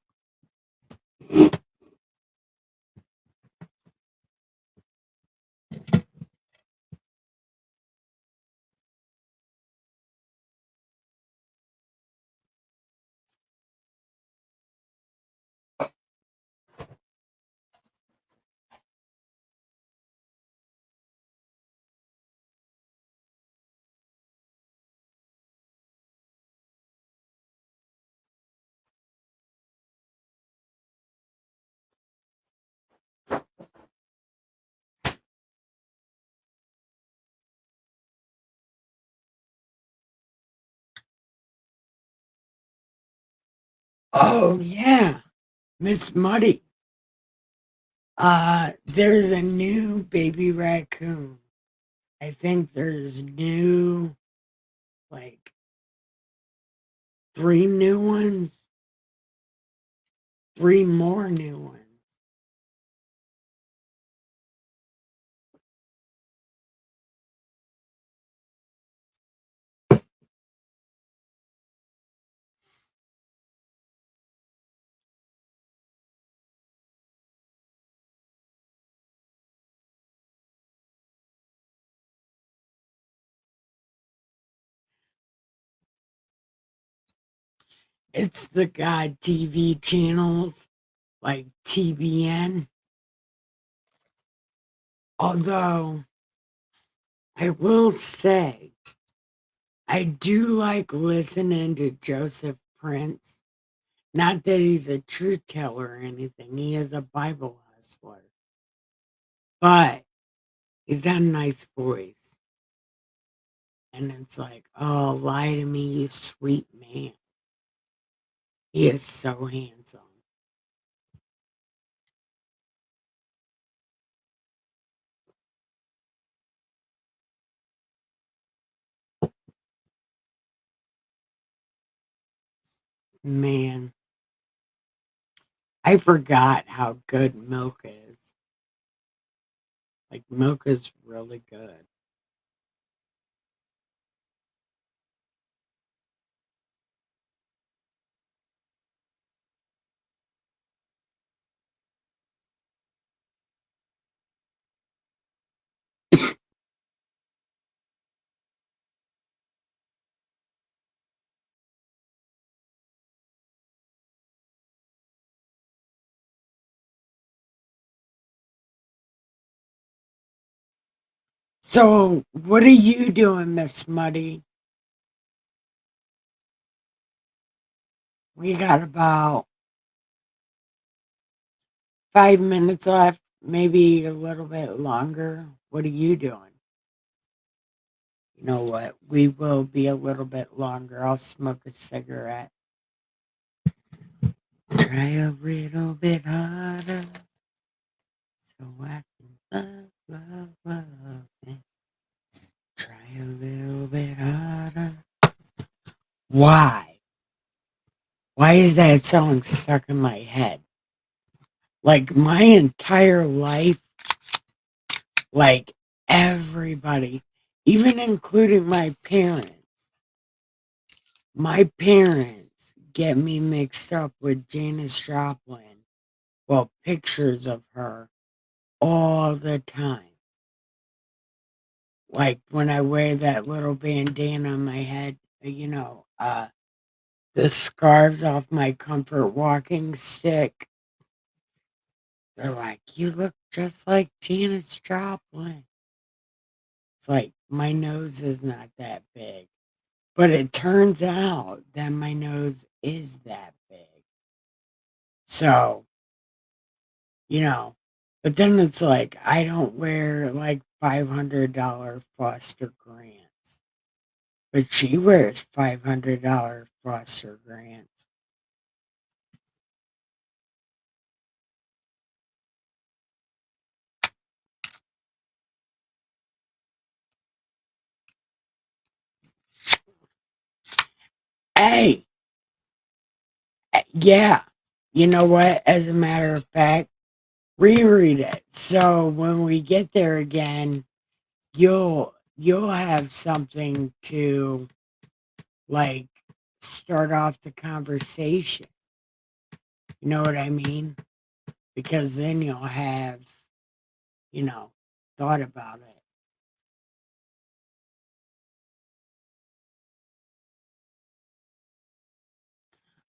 Oh yeah, Miss Muddy. There's a new baby raccoon. I think there's new, like 3 new ones, 3 more new ones. It's the God TV channels like TBN. Although I will say I do like listening to Joseph Prince. Not that he's a truth teller or anything. He is a Bible hustler. But he's got a nice voice. And it's like, oh, lie to me, you sweet man. He is so handsome. Man, I forgot how good milk is. Like, milk is really good. So, what are you doing, Miss Muddy? We got about 5 minutes left, maybe a little bit longer. What are you doing? You know what? We will be a little bit longer. I'll smoke a cigarette. Try a little bit harder so I can love it. Try a little bit harder. Why? Why is that song stuck in my head? Like my entire life, like everybody, even including my parents get me mixed up with Janis Joplin. Well, pictures of her all the time. Like when I wear that little bandana on my head, the scarves off my comfort walking stick. They're like, you look just like Janis Joplin. It's like my nose is not that big. But it turns out that my nose is that big. So, but then it's like I don't wear like $500 Foster Grants. But she wears $500 Foster Grants. Hey, yeah, you know what? As a matter of fact, reread it. So when we get there again, you'll have something to like start off the conversation. You know what I mean? Because then you'll have, thought about it.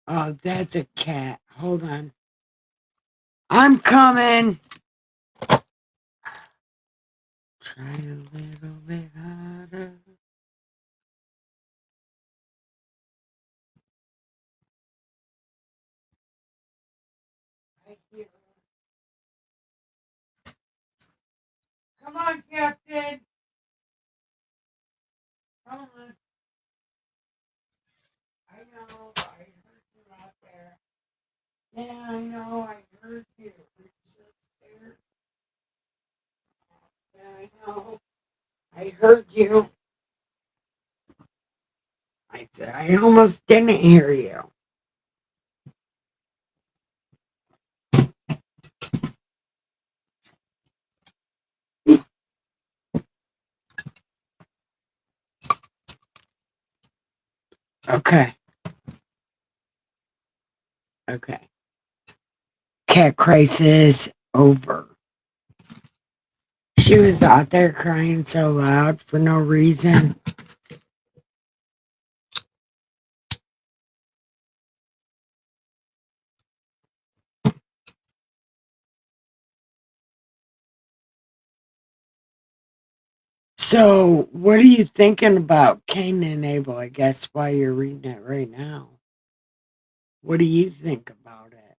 Oh, that's a cat. Hold on. I'm coming. Try a little bit harder. Right here. Come on, Captain. Come on. I know. I heard you out there. Yeah, I know. I heard you. Were you so scared? Yeah, I know. I heard you. I said, I almost didn't hear you. Okay. Okay. Cat crisis over. She was out there crying so loud for no reason. So, what are you thinking about Cain and Abel? I guess why you're reading it right now. What do you think about it?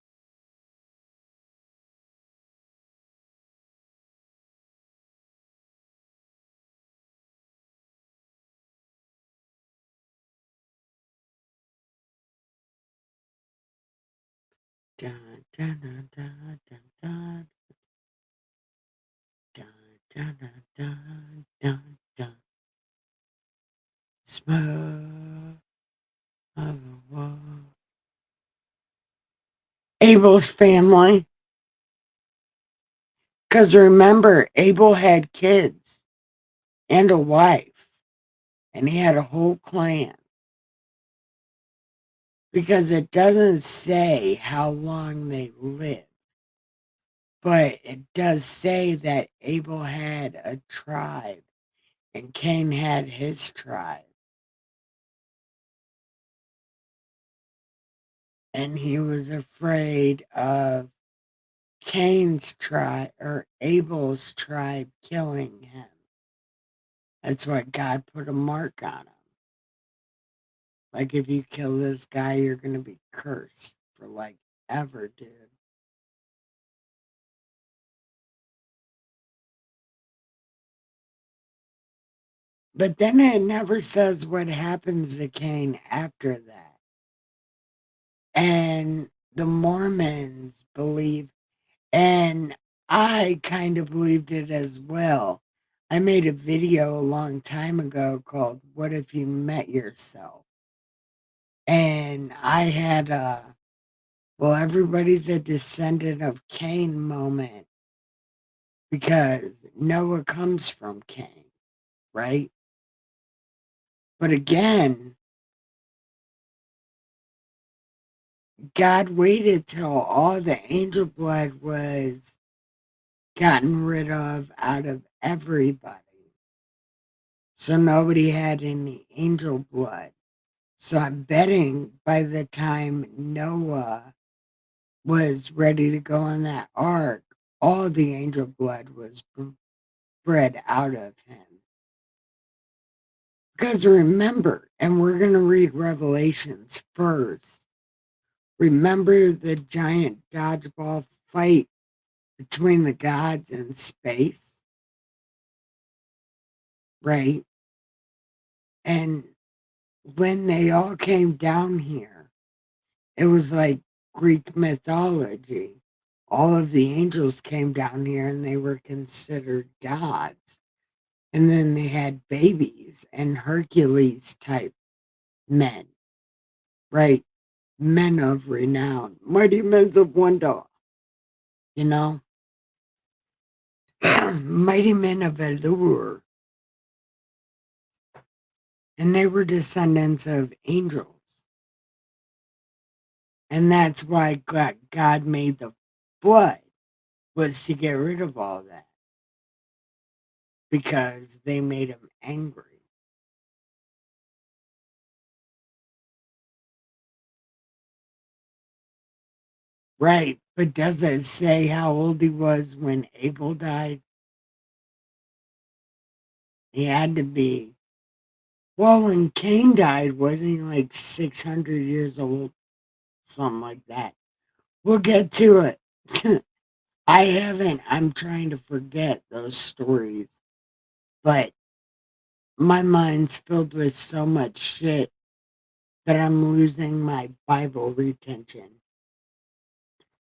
Dun, dun, dun, dun, dun, dun. Dun, dun, dun, dun, dun, dun. Smoke of the wall. Abel's family. Because remember, Abel had kids and a wife, and he had a whole clan. Because it doesn't say how long they lived, but it does say that Abel had a tribe and Cain had his tribe. And he was afraid of Cain's tribe or Abel's tribe killing him. That's why God put a mark on him. Like, if you kill this guy, you're going to be cursed for like ever, dude. But then it never says what happens to Cain after that. And the Mormons believe, and I kind of believed it as well. I made a video a long time ago called What If You Met Yourself? And I had a, well, everybody's a descendant of Cain moment because Noah comes from Cain, right? But again, God waited till all the angel blood was gotten rid of out of everybody. So nobody had any angel blood. So I'm betting by the time Noah was ready to go on that ark, all the angel blood was bred out of him. Because remember, and we're going to read Revelations first. Remember the giant dodgeball fight between the gods in space? Right? And when they all came down here, it was like Greek mythology. All of the angels came down here and they were considered gods. And then they had babies and Hercules type men, right? Men of renown, mighty men of wonder, you know? Mighty men of allure. And they were descendants of angels. And that's why God made the flood, was to get rid of all that. Because they made him angry. Right, but does it say how old he was when Abel died? He had to be. Well, when Cain died, wasn't he like 600 years old? Something like that. We'll get to it. I haven't. I'm trying to forget those stories. But my mind's filled with so much shit that I'm losing my Bible retention.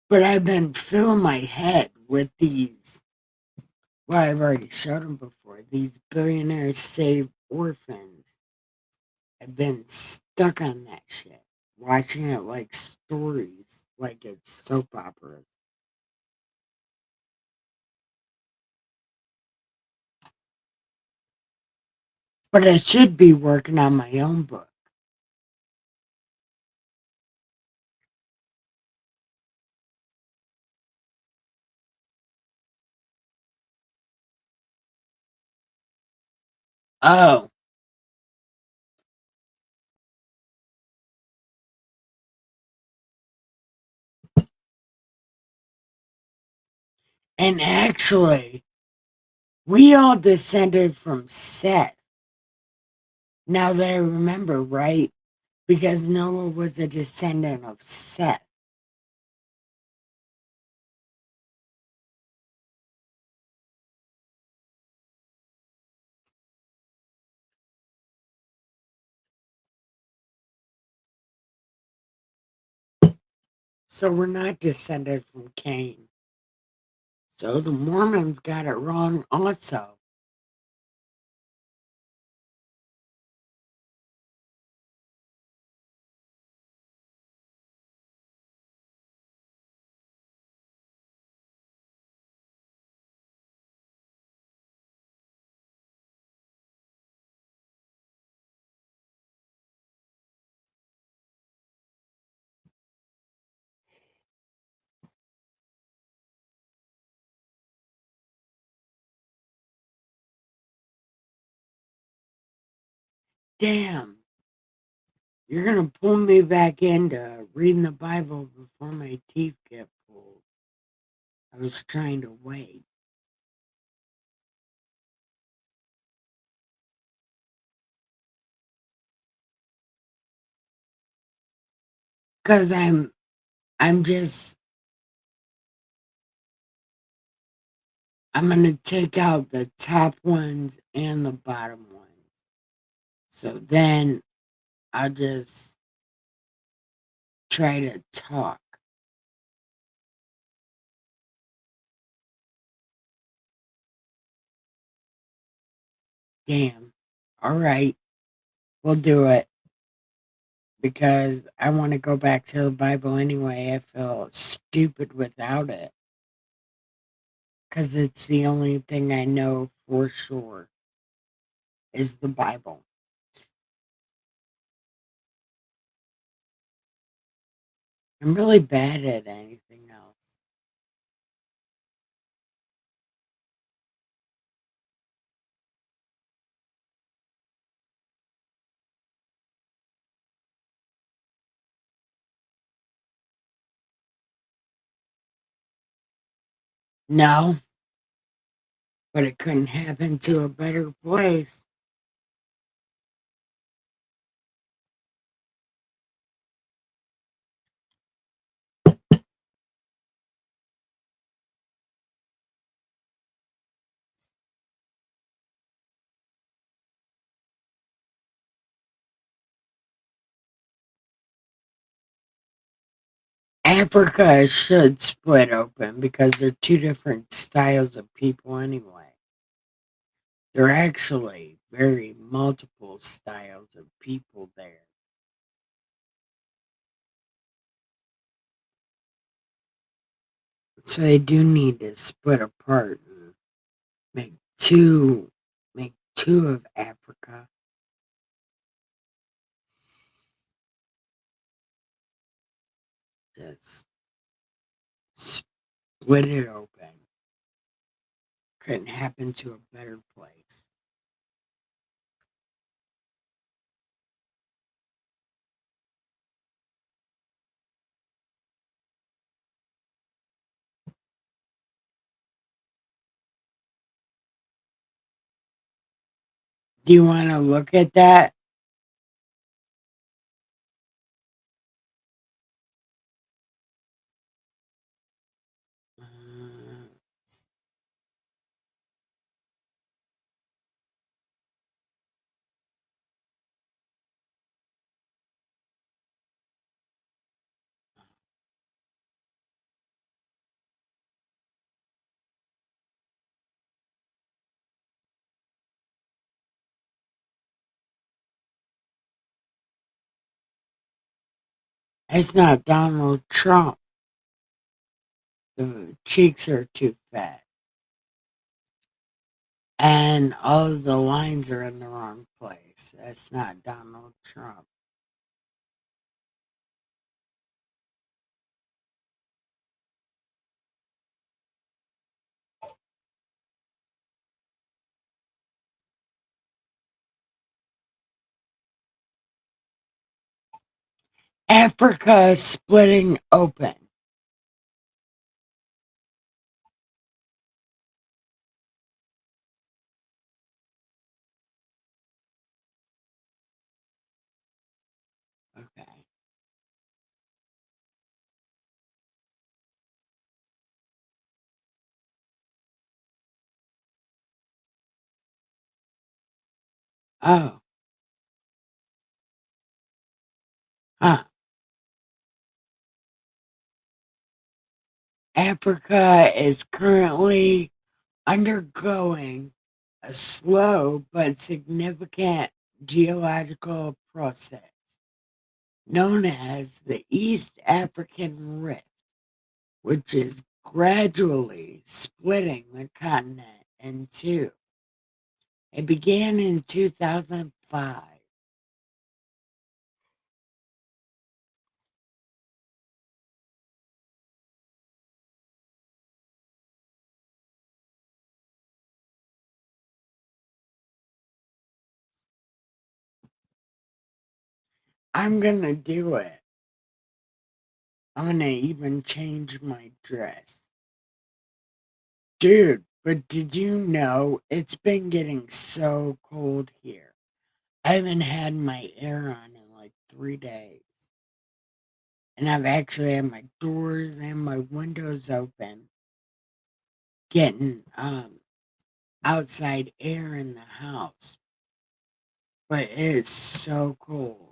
But I've been filling my head with these. Well, I've already showed them before. These billionaires save orphans. I've been stuck on that shit. Watching it like stories, like it's soap operas. But I should be working on my own book. Oh. And actually, We all descended from Seth. Now that I remember, right? Because Noah was a descendant of Seth. So we're not descended from Cain. So the Mormons got it wrong also. Damn. You're going to pull me back into reading the Bible before my teeth get pulled. I was trying to wait. Because I'm going to take out the top ones and the bottom ones. So then I'll just try to talk. Damn. All right. We'll do it. Because I want to go back to the Bible anyway. I feel stupid without it. Because it's the only thing I know for sure is the Bible. I'm really bad at anything else. No. But it couldn't happen to a better place. Africa should split open because they're two different styles of people anyway. There are actually very multiple styles of people there. So they do need to split apart and make two of Africa. Just split it open. Couldn't happen to a better place. Do you want to look at that? It's not Donald Trump. The cheeks are too fat. And all of the lines are in the wrong place. That's not Donald Trump. Africa is splitting open. Oh. Huh. Africa is currently undergoing a slow but significant geological process known as the East African Rift, which is gradually splitting the continent in two. It began in 2005. I'm gonna do it. I'm gonna even change my dress. Dude, but did you know it's been getting so cold here? I haven't had my air on in like 3 days. And I've actually had my doors and my windows open, getting outside air in the house. But it is so cold.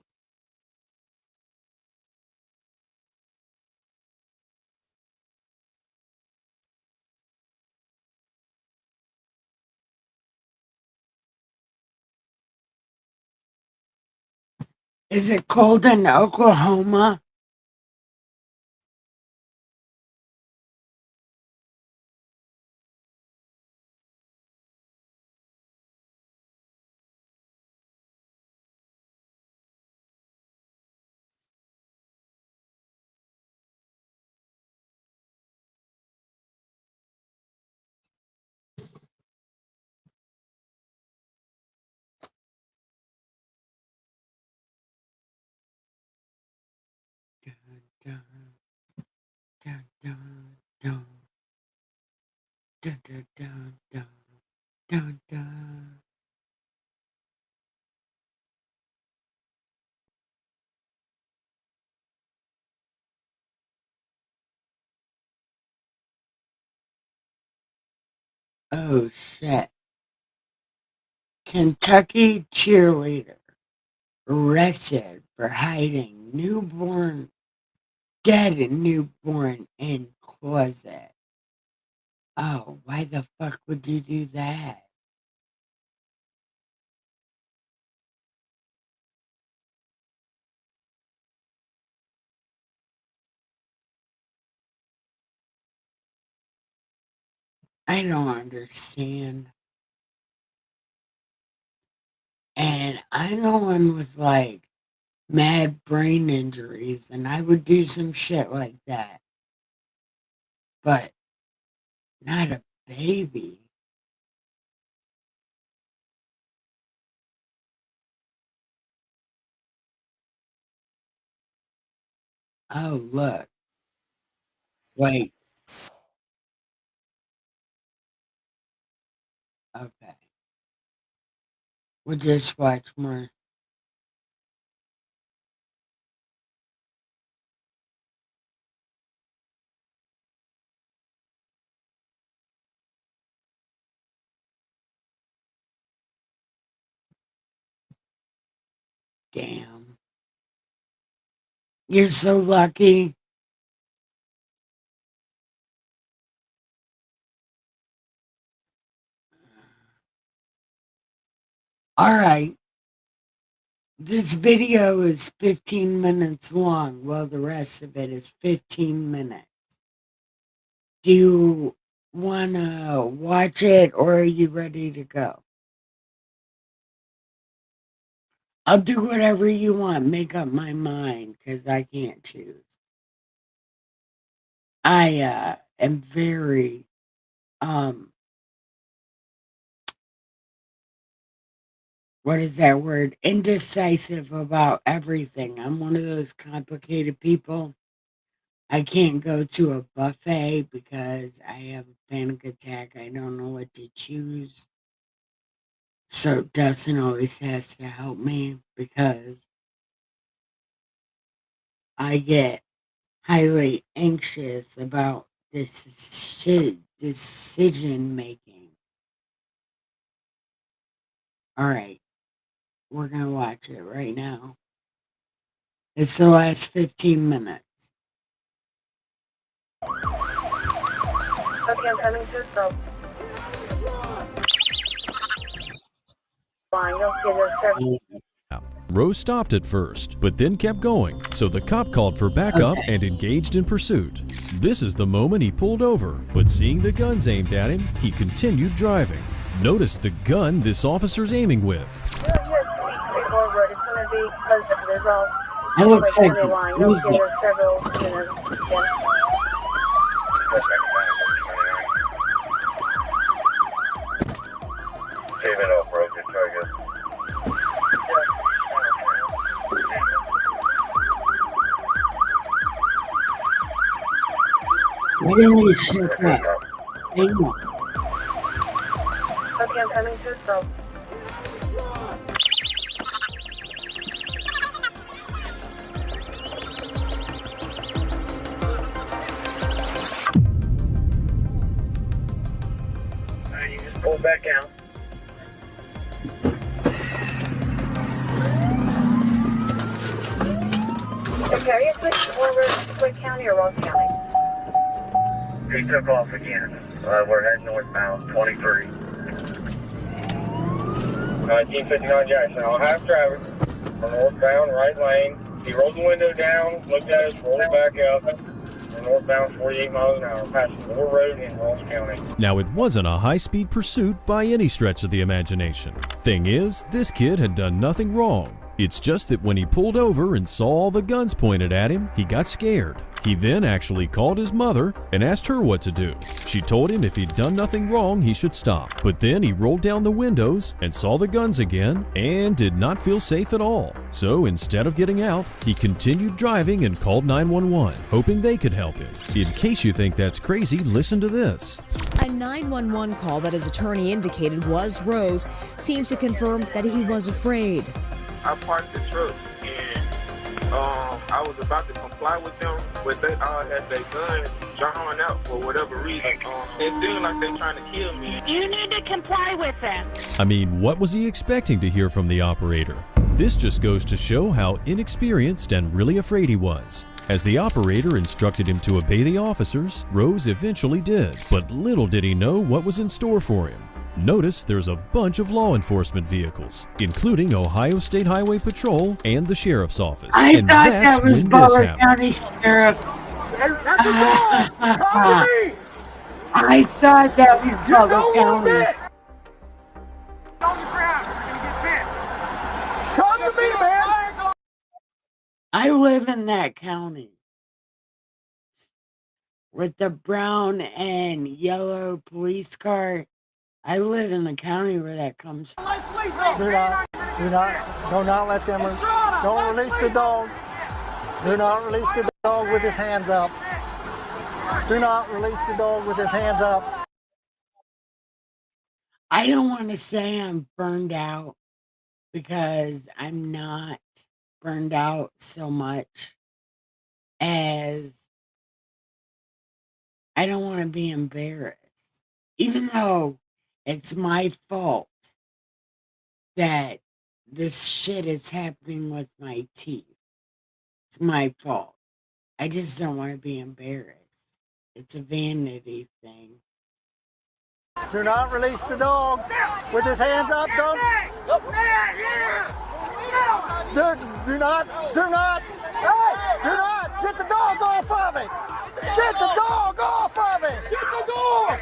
Is it cold in Oklahoma? Dun, dun, dun, dun. Dun, dun, dun, dun, dun, dun. Oh shit. Kentucky cheerleader arrested for hiding dead newborn in closet. Oh, why the fuck would you do that? I don't understand. And I know one with like mad brain injuries, and I would do some shit like that. But not a baby. Oh, look. Wait. Okay. We'll just watch more. Damn. You're so lucky. All right. This video is 15 minutes long. Well, the rest of it is 15 minutes. Do you want to watch it or are you ready to go? I'll do whatever you want. Make up my mind because I can't choose. I am very what is that word? Indecisive about everything. I'm one of those complicated people. I can't go to a buffet because I have a panic attack. I don't know what to choose. So Dustin always has to help me because I get highly anxious about this decision making. All right. we're going to watch it right now. It's the last 15 minutes. Okay, I'm coming to so. Fine, you'll see the several. Rose stopped at first, but then kept going, so the cop called for backup and engaged in pursuit. This is the moment he pulled over, but seeing the guns aimed at him, he continued driving. Notice the gun this officer's aiming with. Forward. It's going to be because there's all. It looks like line. You'll see there's several units. Save it up, bro. Good try, guys. Why don't we shut up? Hang on. Okay, I'm coming to so. You just pull back out. Okay, are you Quick County or Ross County? He took off again. We're heading northbound, 23. 1959 Jackson. I'll have traffic for northbound, right lane. He rolled the window down, looked at us, rolled it back up. We're northbound, 48 miles an hour, passing Moore Road in Ross County. Now, it wasn't a high-speed pursuit by any stretch of the imagination. Thing is, this kid had done nothing wrong. It's just that when he pulled over and saw all the guns pointed at him, he got scared. He then actually called his mother and asked her what to do. She told him if he'd done nothing wrong, he should stop. But then he rolled down the windows and saw the guns again and did not feel safe at all. So instead of getting out, he continued driving and called 911, hoping they could help him. In case you think that's crazy, listen to this. A 911 call that his attorney indicated was Rose seems to confirm that he was afraid. I parked the truck and I was about to comply with them, but they all had their guns drawn out for whatever reason. It seemed like they're trying to kill me. You need to comply with them. I mean, what was he expecting to hear from the operator? This just goes to show how inexperienced and really afraid he was. As the operator instructed him to obey the officers, Rose eventually did, but little did he know what was in store for him. Notice there's a bunch of law enforcement vehicles, including Ohio State Highway Patrol and the Sheriff's Office. I and thought that's that was when this Butler happened. County Sheriff. I thought that was Butler County. Come to me, man! I live in that county with the brown and yellow police car. I live in the county where that comes from. Do not let them, don't release the dog. Do not release the dog with his hands up. Do not release the dog with his hands up. I don't want to say I'm burned out because I'm not burned out so much as I don't want to be embarrassed. Even though it's my fault that this shit is happening with my teeth. It's my fault. I just don't want to be embarrassed. It's a vanity thing. Do not release the dog with his hands up. Don't. Do not. Get the dog off of it. Get the dog off of it. Get the dog.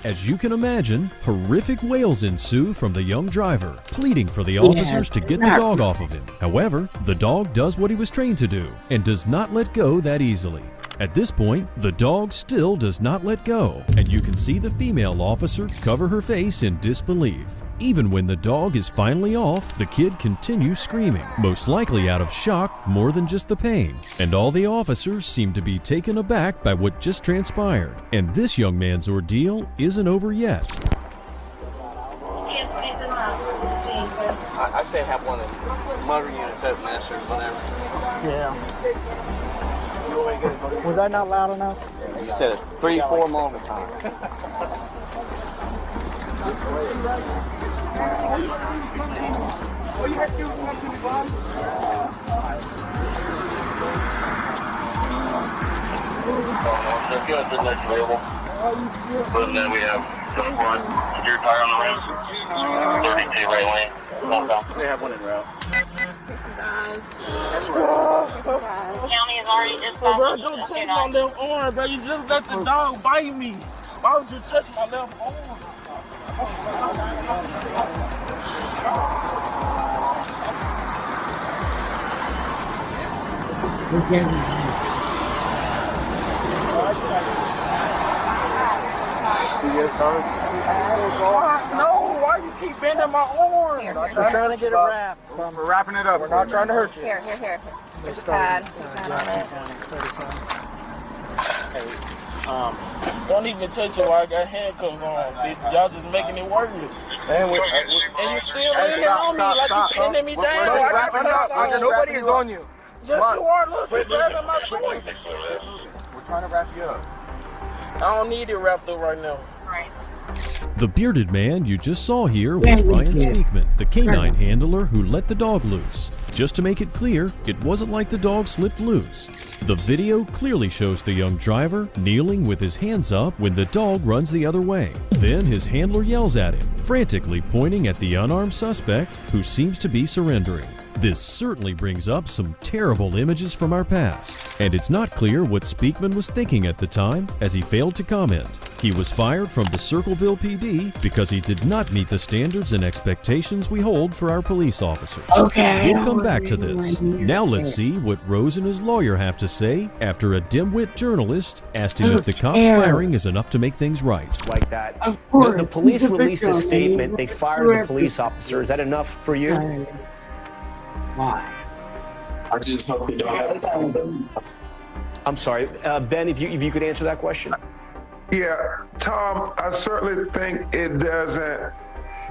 As you can imagine, horrific wails ensue from the young driver, pleading for the officers to get the dog off of him. However, the dog does what he was trained to do and does not let go that easily. At this point, the dog still does not let go, and you can see the female officer cover her face in disbelief. Even when the dog is finally off, the kid continues screaming, most likely out of shock more than just the pain. And all the officers seem to be taken aback by what just transpired. And this young man's ordeal isn't over yet. I say have one of the motor units open, master, whatever. Yeah. Was that not loud enough? You said it 3-4 more time. But then we have the front steer tire on the rims, 32 right lane. They have one in route. County is already just Bro, don't touch my left arm, bro. You just let the dog bite me. Why would you touch my left arm? No, why you keep bending my arm? We're trying to get it wrapped. We're wrapping it up. We're not trying to hurt you. Here. There's a pad. Don't even touch it while I got handcuffs on. Y'all just making it worse. And you still leaning on me like you pinning me down. I got cuffs on. Nobody is on you. Yes, you are. Look, you're grabbing my shorts. We're trying to wrap you up. I don't need it wrapped up right now. The bearded man you just saw here was Ryan Speakman, the canine handler who let the dog loose. Just to make it clear, it wasn't like the dog slipped loose. The video clearly shows the young driver kneeling with his hands up when the dog runs the other way. Then his handler yells at him, frantically pointing at the unarmed suspect who seems to be surrendering. This certainly brings up some terrible images from our past, and it's not clear what Speakman was thinking at the time as he failed to comment. He was fired from the Circleville PD because he did not meet the standards and expectations we hold for our police officers. Okay. We'll come back to this. Now let's see what Rose and his lawyer have to say after a dimwit journalist asked him if the cops firing is enough to make things right. Like that. The police released a statement. They fired the police officer. Is that enough for you? Why? I just hope you don't have time. I'm sorry, Ben. If you could answer that question. Yeah, Tom, I certainly think it doesn't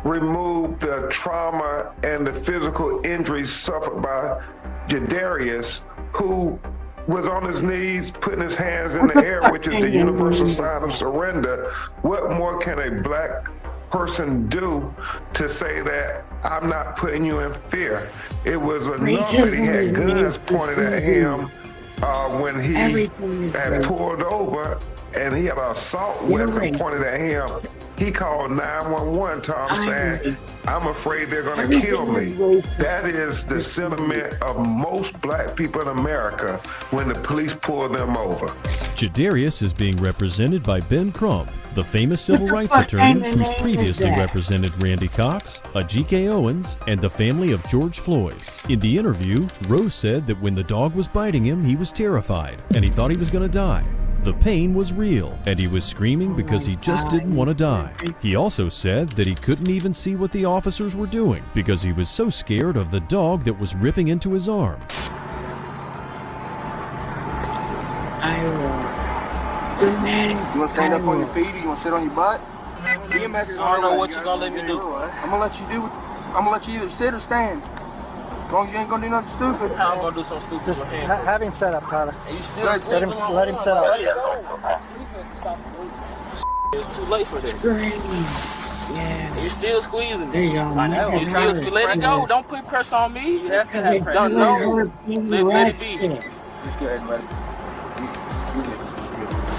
remove the trauma and the physical injuries suffered by Jadarius, who was on his knees, putting his hands in the air, which is the universal sign of surrender. What more can a black person do to say that I'm not putting you in fear? It was enough that he had guns pointed at him when he had pulled over, and he had an assault weapon pointed at him. He called 911, Tom, saying, I'm afraid they're going to kill me. That is the sentiment of most black people in America when the police pull them over. Jadarius is being represented by Ben Crump, the famous civil rights attorney who's previously represented Randy Cox, Ajike Owens, and the family of George Floyd. In the interview, Rose said that when the dog was biting him, he was terrified and he thought he was going to die. The pain was real, and he was screaming because he just didn't want to die. He also said that he couldn't even see what the officers were doing because he was so scared of the dog that was ripping into his arm. You want to stand up on your feet or you want to sit on your butt? BMS is I don't know what you're going to let me do. I'm going to let you either sit or stand. As long as you ain't going to do nothing stupid. I'm going to do something stupid. Just have him set up, Tyler. You still Let him set up. It's too late for this. Yeah. You still squeezing There me. you go. I know. You still let it go. Don't put pressure on me. You have to have pressure. No. Let it be. Just go ahead and let it be.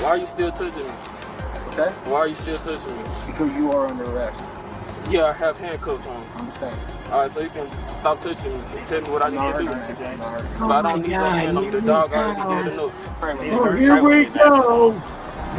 Why are you still touching me? What's that? Why are you still touching me? Because you are under arrest. Yeah, I have handcuffs on. I understand. All right, so you can stop touching me and tell me what I need to do. But I don't need your hand on the dog. I already did enough. Oh, here we go.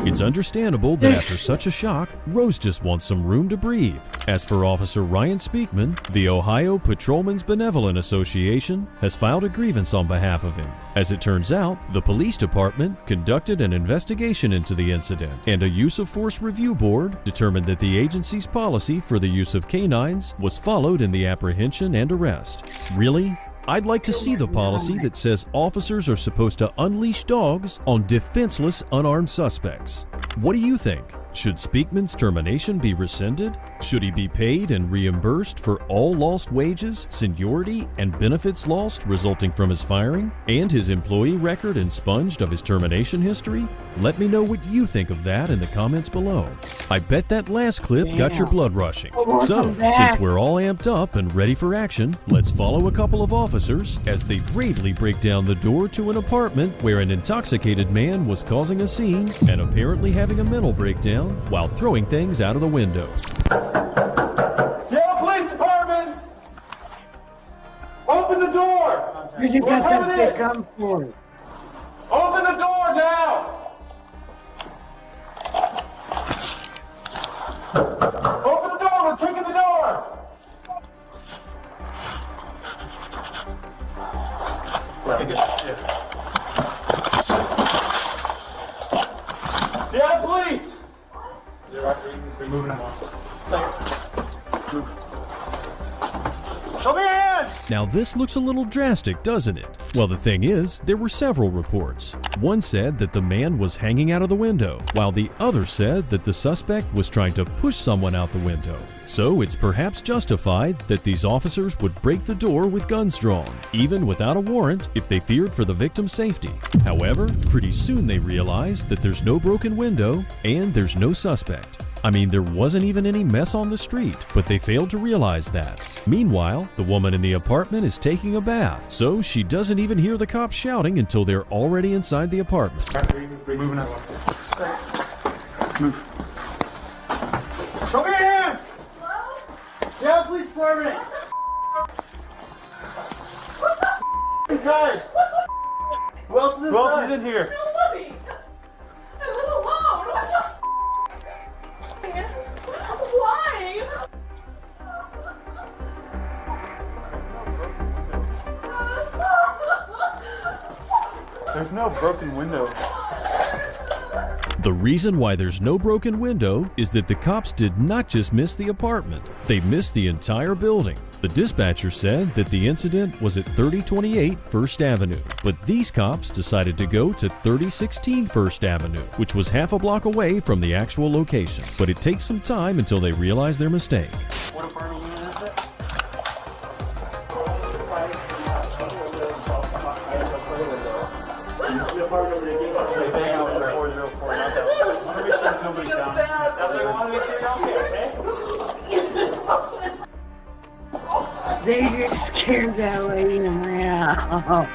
It's understandable that after such a shock, Rose just wants some room to breathe. As for Officer Ryan Speakman, the Ohio Patrolmen's Benevolent Association has filed a grievance on behalf of him. As it turns out, the police department conducted an investigation into the incident, and a use of force review board determined that the agency's policy for the use of canines was followed in the apprehension and arrest. Really? I'd like to see the policy that says officers are supposed to unleash dogs on defenseless, unarmed suspects. What do you think? Should Speakman's termination be rescinded? Should he be paid and reimbursed for all lost wages, seniority, and benefits lost resulting from his firing, and his employee record expunged of his termination history? Let me know what you think of that in the comments below. I bet that last clip got your blood rushing. So, since we're all amped up and ready for action, let's follow a couple of officers as they bravely break down the door to an apartment where an intoxicated man was causing a scene and apparently having a mental breakdown while throwing things out of the window. Seattle Police Department! Open the door! Because you We're got coming that big in! gun for it. Open the door now! Open the door! We're kicking the door! Seattle Police! We're moving them on. Show me your hands! Now this looks a little drastic, doesn't it? Well, the thing is, there were several reports. One said that the man was hanging out of the window, while the other said that the suspect was trying to push someone out the window. So it's perhaps justified that these officers would break the door with guns drawn, even without a warrant, if they feared for the victim's safety. However, pretty soon they realized that there's no broken window and there's no suspect. I mean, there wasn't even any mess on the street, but they failed to realize that. Meanwhile, the woman in the apartment is taking a bath, so she doesn't even hear the cops shouting until they're already inside the apartment. Moving on. Move. Show me your hands! Seattle Police Department! Inside! Who else is inside? Who else is in here? Nobody! I live alone! What the f***? Why? There's no broken window. The reason why there's no broken window is that the cops did not just miss the apartment, they missed the entire building. The dispatcher said that the incident was at 3028 First Avenue, but these cops decided to go to 3016 First Avenue, which was half a block away from the actual location. But it takes some time until they realize their mistake. What apartment unit is it? The apartment where they gave us the bang out in 404, not that one. I want to make sure nobody's down. That's why I want to make sure you're okay, okay? They just scared that lady and ran out.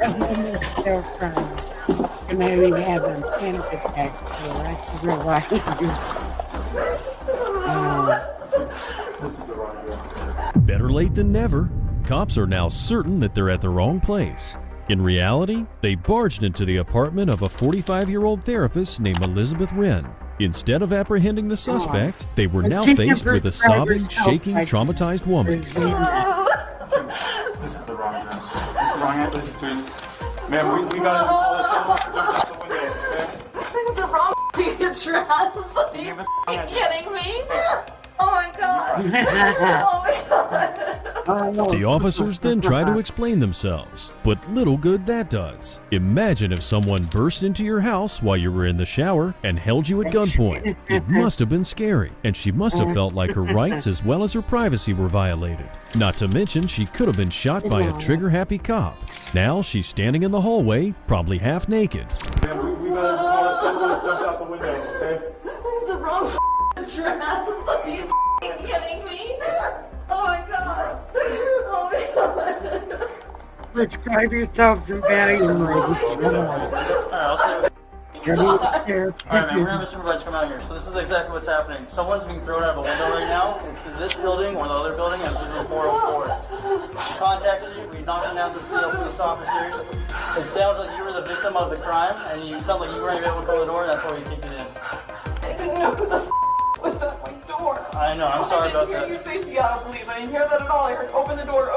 And then it's their friend. And maybe they have a panic attack, so I have to realize This is the wrong door. Better late than never. Cops are now certain that they're at the wrong place. In reality, they barged into the apartment of a 45-year-old therapist named Elizabeth Wren. Instead of apprehending the suspect, they were now faced with a sobbing, shaking, traumatized woman. This is the wrong address. This is the wrong address, please. Ma'am, we got all this stuff out the window, okay? The wrong address. Are you kidding me? Oh my god. Oh my god. The officers then try to explain themselves, but little good that does. Imagine if someone burst into your house while you were in the shower and held you at gunpoint. It must have been scary, and she must have felt like her rights as well as her privacy were violated. Not to mention, she could have been shot by a trigger-happy cop. Now she's standing in the hallway, probably half naked. Ma'am, we got all this stuff out the window, okay? The wrong address. Are you kidding me? Oh my god. Oh my god. Prescribe yourself some Valium, ladies. Alright, man, we're gonna have a supervisor come out here. So this is exactly what's happening. Someone's being thrown out of a window right now. It's in this building or the other building, and it's in 404. We contacted you, we knocked down the Seattle police officers. It sounded like you were the victim of the crime, and you sounded like you weren't able to open the door, and that's why we kicked it in. I didn't know who the was at my door. I know, I'm sorry about that. I didn't hear you say Seattle Police. I didn't hear that at all. I heard open the door,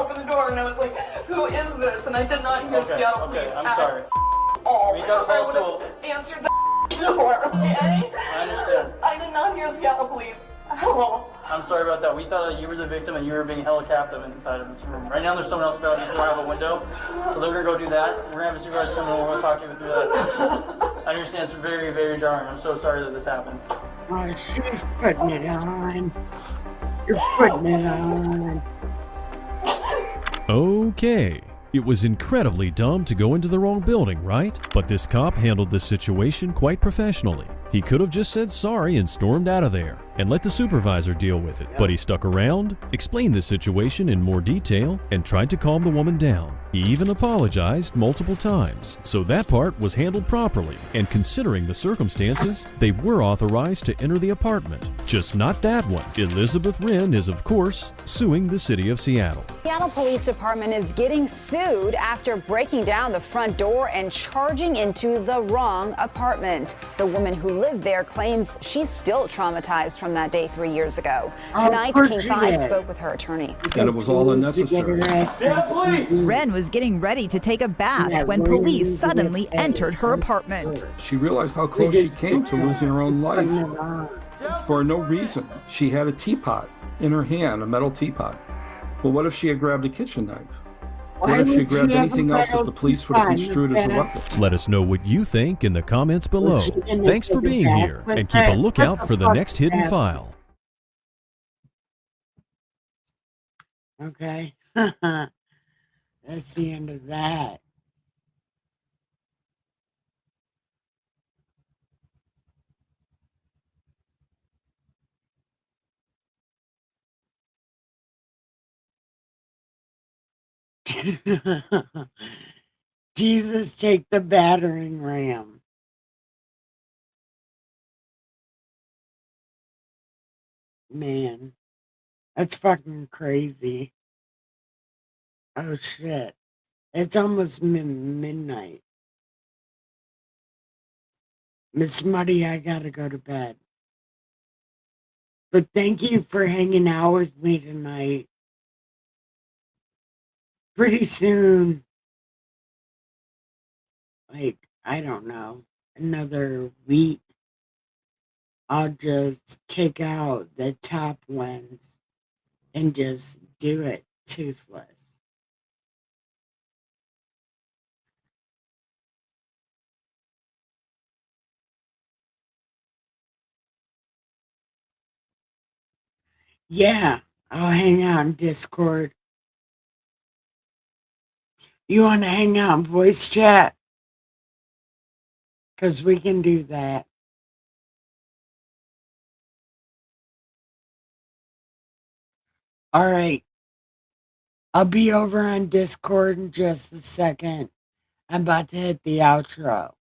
and I was like, who is this? And I did not hear Seattle Police I'm sorry. all. We got I would have answered the door, okay? I understand. I did not hear Seattle Police at all. I'm sorry about that. We thought that you were the victim and you were being held captive inside of this room. Right now, there's someone else about to go out of a window, so they're gonna go do that. We're gonna have a supervisor come in and we're gonna talk to you through that. I understand it's very, very jarring. I'm so sorry that this happened. Oh, she's putting it on. You're putting it on. Okay. It was incredibly dumb to go into the wrong building, right? But this cop handled the situation quite professionally. He could have just said sorry and stormed out of there and let the supervisor deal with it. But he stuck around, explained the situation in more detail, and tried to calm the woman down. He even apologized multiple times. So that part was handled properly. And considering the circumstances, they were authorized to enter the apartment. Just not that one. Elizabeth Wren is, of course, suing the city of Seattle. Seattle Police Department is getting sued after breaking down the front door and charging into the wrong apartment. The woman who lived there claims she's still traumatized from that day 3 years ago. Tonight, King 5 spoke with her attorney. And it was all unnecessary. Wren was getting ready to take a bath when police suddenly entered her apartment. She realized how close she came to losing her own life. For no reason. She had a teapot in her hand, a metal teapot. Well, what if she had grabbed a kitchen knife? What if she grabbed anything else that the police would have construed as a weapon? Let us know what you think in the comments below. Thanks for being here, and keep a lookout for the next hidden file. Okay. That's the end of that. Jesus, take the battering ram. Man, that's fucking crazy. Oh shit. It's almost midnight. Miss Muddy, I gotta go to bed. But thank you for hanging out with me tonight. Pretty soon, like, I don't know, another week, I'll just kick out the top ones and just do it toothless. Yeah, I'll hang out in Discord. You want to hang out in voice chat? Because we can do that. All right. I'll be over on Discord in just a second. I'm about to hit the outro.